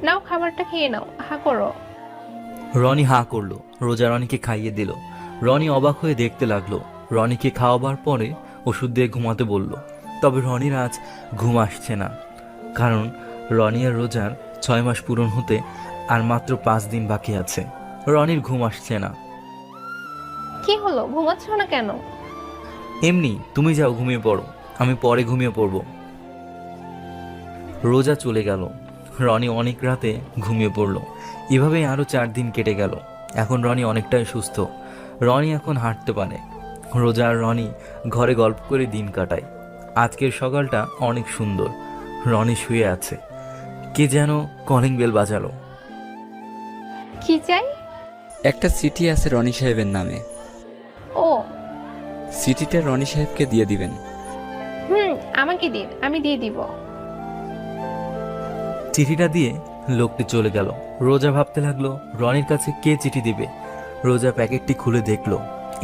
নাও, খাবারটা খেয়ে নাও, হা করো। রনি হা করলো। রোজা রনিকে খাইয়ে দিল। রনি অবাক হয়ে দেখতে লাগলো। রনিকে খাওয়াবার পরে ওষুধ দিয়ে ঘুমাতে বলল। তবে রনির আজ ঘুম আসছে না, কারণ রনি আর রোজার 6 মাস পূরণ হতে আর মাত্র 5 দিন বাকি আছে। রনির ঘুম আসছে না। কি হলো, ঘুমাচ্ছ না কেন? এমনি, তুমি যাও ঘুমিয়ে পড়ো, আমি পরে ঘুমিয়ে পড়ব। রোজা চলে গেল। রনি অনেক রাতে ঘুমিয়ে পড়ল। এভাবেই আরো 4 দিন কেটে গেল। এখন রনি অনেকটাই সুস্থ। রনি এখন হাঁটতে পারে। রোজা আর রনি ঘরে গল্প করে দিন কাটায়। আজকের সকালটা অনেক সুন্দর। রনি শুয়ে আছে। কে যেন কলিং বেল বাজালো। কি চাই? একটা চিঠি আছে রনি সাহেবের নামে। ও চিঠিটা রনি সাহেবকে দিয়ে দিবেন। আমাকে দিন, আমি দিয়ে দিব। চিঠিটা দিয়ে লোকটি চলে গেল। রোজা ভাবতে লাগলো রনির কাছে কে চিঠি দিবে। রোজা প্যাকেটটি খুলে দেখলো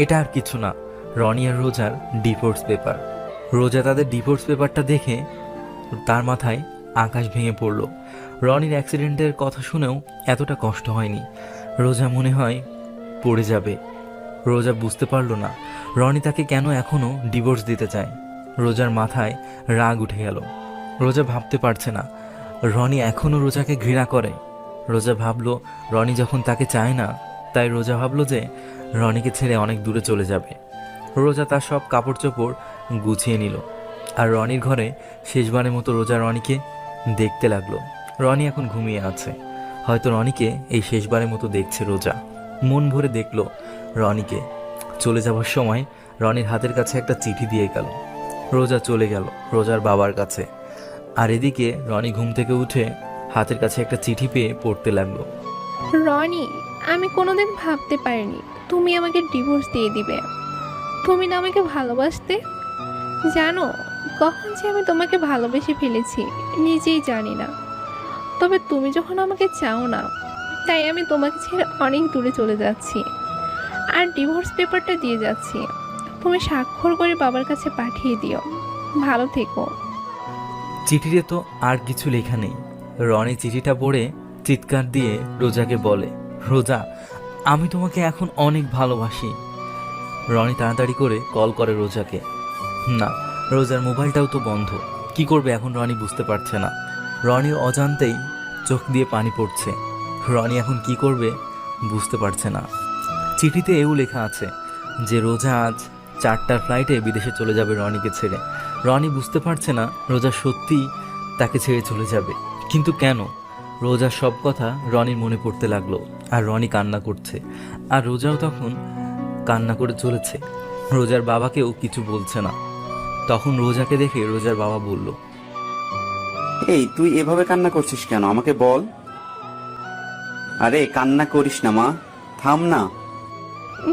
এটা আর কিছু না, রনি আর রোজার ডিভোর্স পেপার। রোজা তাদের ডিভোর্স পেপারটা দেখে তার মাথায় আকাশ ভেঙে পড়ল। রনির অ্যাক্সিডেন্টের কথা শুনেও এতটা কষ্ট হয়নি। রোজা মনে হয় পড়ে যাবে। রোজা বুঝতে পারল না রনি তাকে কেন এখনো ডিভোর্স দিতে চায়। রোজার মাথায় রাগ উঠে গেল। রোজা ভাবতে পারছে না রনি এখনো রোজাকে ঘৃণা করে। রোজা ভাবলো রনি যখন তাকে চায় না, তাই রোজা ভাবলো যে রনিকে ছেড়ে অনেক দূরে চলে যাবে। রোজা তার সব কাপড় চোপড় গুছিয়ে নিল আর রনির ঘরে শেষবারের মতো রোজা রনিকে দেখতে লাগলো। রনি এখন ঘুমিয়ে আছে, হয়তো রনিকে এই শেষবারের মতো দেখছে রোজা। মন ভরে দেখলো রনিকে। চলে যাওয়ার সময় রনির হাতের কাছে একটা চিঠি দিয়ে গেল। রোজা চলে গেল রোজার বাবার কাছে। আর এদিকে রনি ঘুম থেকে উঠে হাতের কাছে একটা চিঠি পেয়ে পড়তে লাগলো। রনি, আমি কোনোদিন ভাবতে পারিনি তুমি আমাকে ডিভোর্স দিয়ে দিবে। তুমি না আমাকে ভালোবাসতে। জানো কখন যে আমি তোমাকে ভালোবেসে ফেলেছি নিজেই জানি না। তবে তুমি যখন আমাকে চাও না, তাই আমি তোমাকে ছেড়ে অনেক দূরে চলে যাচ্ছি আর ডিভোর্স পেপারটা দিয়ে যাচ্ছি। তুমি স্বাক্ষর করে বাবার কাছে পাঠিয়ে দিও। ভালো থেকো। চিঠিতে তো আর কিছু লেখা নেই। রনি চিঠিটা পড়ে চিৎকার দিয়ে রোজাকে বলে, রোজা আমি তোমাকে এখন অনেক ভালোবাসি। রনি তাড়াতাড়ি করে কল করে রোজাকে। না, রোজার মোবাইলটাও তো বন্ধ। কি করবে এখন রনি বুঝতে পারছে না। রনির অজান্তেই চোখ দিয়ে পানি পড়ছে। রনি এখন কি করবে বুঝতে পারছে না। চিঠিতে এও লেখা আছে যে রোজা আজ 4টার ফ্লাইটে বিদেশে চলে যাবে রনিকে ছেড়ে। রনি বুঝতে পারছে না রোজা সত্যিই তাকে ছেড়ে চলে যাবে, কিন্তু কেন? রোজার সব কথা রনির মনে পড়তে লাগলো আর রনি কান্না করছে আর রোজাও তখন কান্না করে চলেছে। রোজার বাবাকেও কিছু বলছে না। তখন রোজাকে দেখে রোজার বাবা বলল, এই তুই এভাবে কান্না করছিস কেন, আমাকে বল। আরে কান্না করিস না মা, থাম না।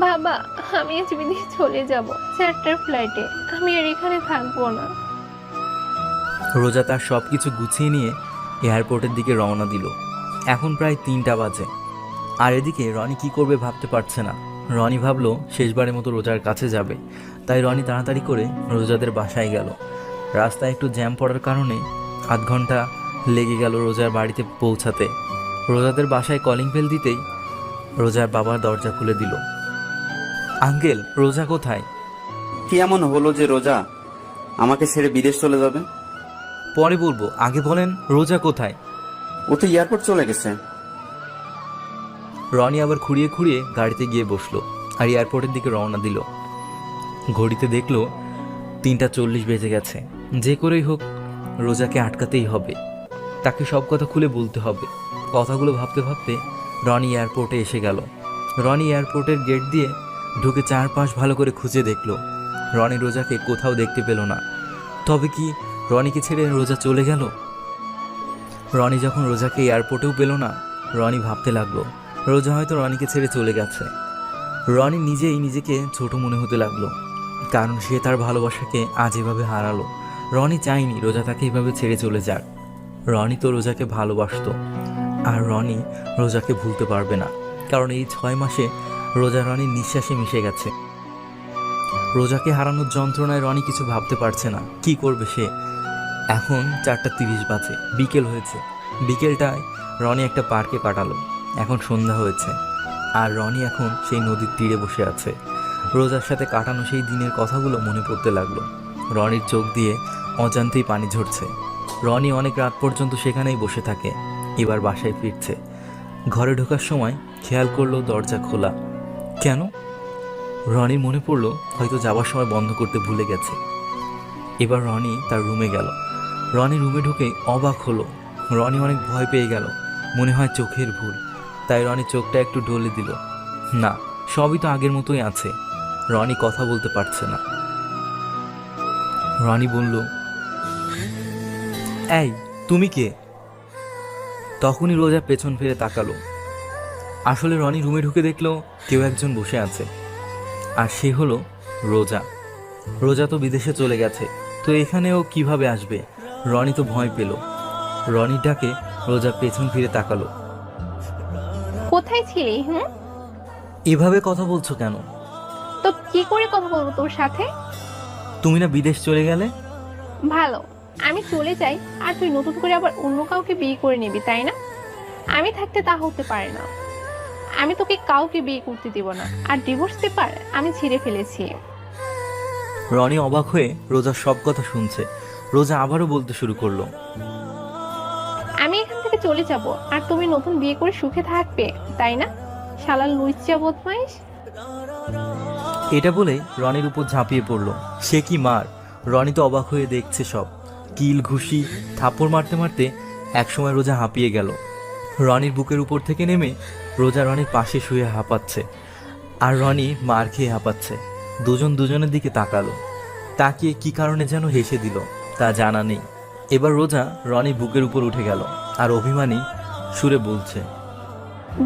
বাবা, আমি আজ বিদেশে চলে যাব 4টার ফ্লাইটে। আমি আর এখানে থাকবো না। রোজা তার সব কিছু গুছিয়ে নিয়ে এয়ারপোর্টের দিকে রওনা দিল। এখন প্রায় 3টা বাজে। আর এদিকে রনি কি করবে ভাবতে পারছে না। রনি ভাবলো শেষবারের মতো রোজার কাছে যাবে, তাই রনি তাড়াতাড়ি করে রোজাদের বাসায় গেল। রাস্তায় একটু জ্যাম পড়ার কারণে আধ ঘন্টা লেগে গেল রোজার বাড়িতে পৌঁছাতে। রোজাদের বাসায় কলিং বেল দিতেই রোজার বাবার দরজা খুলে দিল। আঙ্কেল, রোজা কোথায়? কি এমন হলো যে রোজা আমাকে ছেড়ে বিদেশ চলে যাবে? পরে বলবো, আগে বলেন রোজা কোথায়? ও তো এয়ারপোর্ট চলে গেছে। রনি আবার খুঁড়িয়ে খুঁড়িয়ে গাড়িতে গিয়ে বসলো আর এয়ারপোর্টের দিকে রওনা দিল। ঘড়িতে দেখলো 3:40 বেজে গেছে। যে করেই হোক রোজাকে আটকাতেই হবে, তাকে সব কথা খুলে বলতে হবে। কথাগুলো ভাবতে ভাবতে রনি এয়ারপোর্টে এসে গেল। রনি এয়ারপোর্টের গেট দিয়ে ঢুকে চারপাশ ভালো করে খুঁজে দেখলো। রনি রোজাকে কোথাও দেখতে পেল না। তবে কি রনিকে ছেড়ে রোজা চলে গেল? রনি যখন রোজাকে এয়ারপোর্টেও পেল না, রনি ভাবতে লাগলো রোজা হয়তো রনিকে ছেড়ে চলে গেছে। রনি নিজেই নিজেকে ছোট মনে হতে লাগলো, কারণ সে তার ভালোবাসাকে আজ এভাবে হারালো। রনি চায়নি রোজা তাকে এভাবে ছেড়ে চলে যাক। রনি তো রোজাকে ভালোবাসতো, আর রনি রোজাকে ভুলতে পারবে না, কারণ এই 6 মাসে রোজা রনির নিঃশ্বাসে মিশে গেছে। রোজাকে হারানোর যন্ত্রণায় রনি কিছু ভাবতে পারছে না। কি করবে সে? এখন 4:30 বাজে, বিকেল হয়েছে। বিকেলটায় রনি একটা পার্কে কাটালো। এখন সন্ধ্যা হয়েছে আর রনি এখন সেই নদীর তীরে বসে আছে। রোজার সাথে কাটানো সেই দিনের কথাগুলো মনে পড়তে লাগলো। রনির চোখ দিয়ে অজান্তেই পানি ঝরছে। রনি অনেক রাত পর্যন্ত সেখানেই বসে থাকে। এবার বাসায় ফিরছে। ঘরে ঢোকার সময় খেয়াল করলো দরজা খোলা। কেন? রনির মনে পড়লো হয়তো যাবার সময় বন্ধ করতে ভুলে গেছে। এবার রনি তার রুমে গেল। রনি রুমে ঢুকে অবাক হলো। রনি অনেক ভয় পেয়ে গেল, মনে হয় চোখের ভুল। তাই রনি চোখটা একটু ডলে দিল। না, সবই তো আগের মতোই আছে। রনি কথা বলতে পারছে না। রনি বলল, এই, তুমি কে? তখনই রোজা পেছন ফিরে তাকালো। আসলে রনি রুমে ঢুকে দেখলো কেউ একজন বসে আছে, আর সে হলো রোজা। রোজা তো বিদেশে চলে গেছে, তো এখানেও কিভাবে আসবে? রনি তো ভয় পেল। রনির ডাকে রোজা পেছন ফিরে তাকালো। কোথায় ছিলি? হুম, এভাবে কথা বলছো কেন? তো কি করে কথা বলবো তোর সাথে? তুমি না বিদেশ চলে গেলে? ভালো, আমি চলে যাই আর তুই নতুন করে আবার অন্য কাউকে বিয়ে করে নিবি, তাই না? আমি থাকতে তা হতে পারে না। আমি তোকে কাউকে বিয়ে করতে দিব না, আর ডিভোর্স পেপার আমি ছিঁড়ে ফেলেছি। রনি অবাক হয়ে রোজার সব কথা শুনছে। রোজা আবারও বলতে শুরু করলো। আমি এখান থেকে চলে যাব আর তুমি নতুন বিয়ে করে সুখে থাকবে, তাই না? শালা লুইচা বদমাইশ। এটা বলে রনির উপর ঝাঁপিয়ে পড়লো। সে কি মার! রনি তো অবাক হয়ে দেখছে সব। কিল ঘুষি থাপ্পড় মারতে মারতে একসময় রোজা হাঁপিয়ে গেল। রনির বুকের উপর থেকে নেমে রোজা রনির পাশে শুয়ে হাঁপাচ্ছে, আর রনি মার খেয়ে হাঁপাচ্ছে। দুজন দুজনের দিকে তাকালো। তাকিয়ে কি কারণে যেন হেসে দিল, তা জানা নেই। এবার রোজা রনি বুকের উপর উঠে গেল আর অভিমানী সুরে বলছে,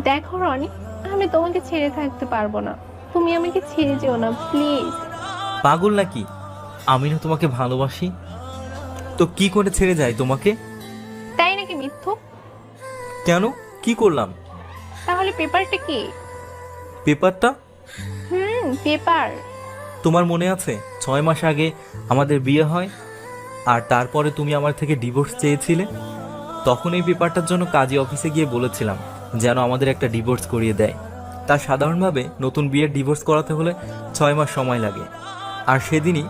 দেখো রনি, আমি তোমাকে ছেড়ে থাকতে পারবো না। তুমি আমাকে ছেড়ে যেও না প্লিজ। পাগল নাকি? আমি না তোমাকে ভালোবাসি, তো কি করে ছেড়ে যায় তোমাকে? তাই নাকি মিথ্যুক? কেন, কি করলাম? তাহলে পেপারটা কি? পেপারটা? পেপার। তোমার মনে আছে 6 মাস আগে আমাদের বিয়ে হয়, আর তারপরে তুমি আমার থেকে ডিভোর্স চেয়েছিলে? তখন এই পেপারটার জন্য কাজী অফিসে গিয়ে বলেছিলাম যেন আমাদের একটা ডিভোর্স করিয়ে দেয়। তা সাধারণভাবে নতুন বিয়ের ডিভোর্স করাতে হলে 6 মাস সময় লাগে, আর সেদিনই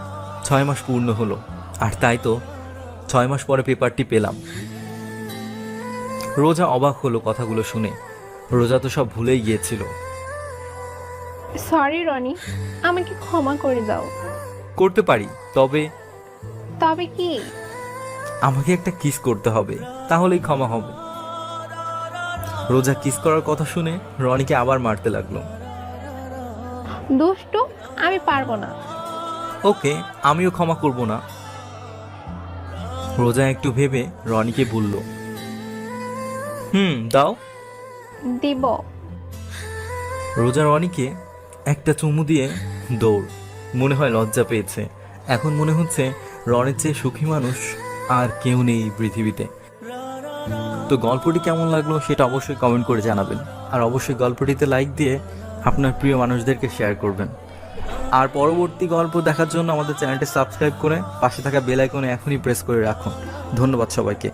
6 মাস পূর্ণ হলো। আর তাই তো 6 মাস পরে পেপারটি পেলাম। রোজা অবাক হলো কথাগুলো শুনে। রোজা তো সব ভুলেই গিয়েছিল। সরি রনি, আমাকে ক্ষমা করে দাও। করতে পারি, তবে তবে কি? আমাকে একটা কিস করতে হবে, তাহলেই ক্ষমা হবে। রোজা কিস করার কথা শুনে রনিকে আবার মারতে লাগলো। দুষ্টু, আমি পারবো না। ওকে, আমিও ক্ষমা করব না। রোজা একটু ভেবে রনিকে বলল, দাও। দিব। রোজা রনিকে একটা চুমু দিয়ে দৌড়। মনে হয় লজ্জা পেয়েছে। এখন মনে হচ্ছে রনির চেয়ে সুখী মানুষ আর কেউ নেই এই পৃথিবীতে। তো গল্পটি কেমন লাগলো সেটা অবশ্যই কমেন্ট করে জানাবেন, আর অবশ্যই গল্পটিতে লাইক দিয়ে আপনার প্রিয় মানুষদেরকে শেয়ার করবেন। আর পরবর্তী গল্প দেখার জন্য আমাদের চ্যানেলটি সাবস্ক্রাইব করে পাশে থাকা বেল আইকনে এখনই প্রেস করে রাখুন। ধন্যবাদ সবাইকে।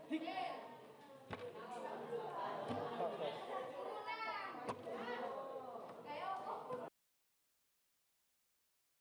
ঠিক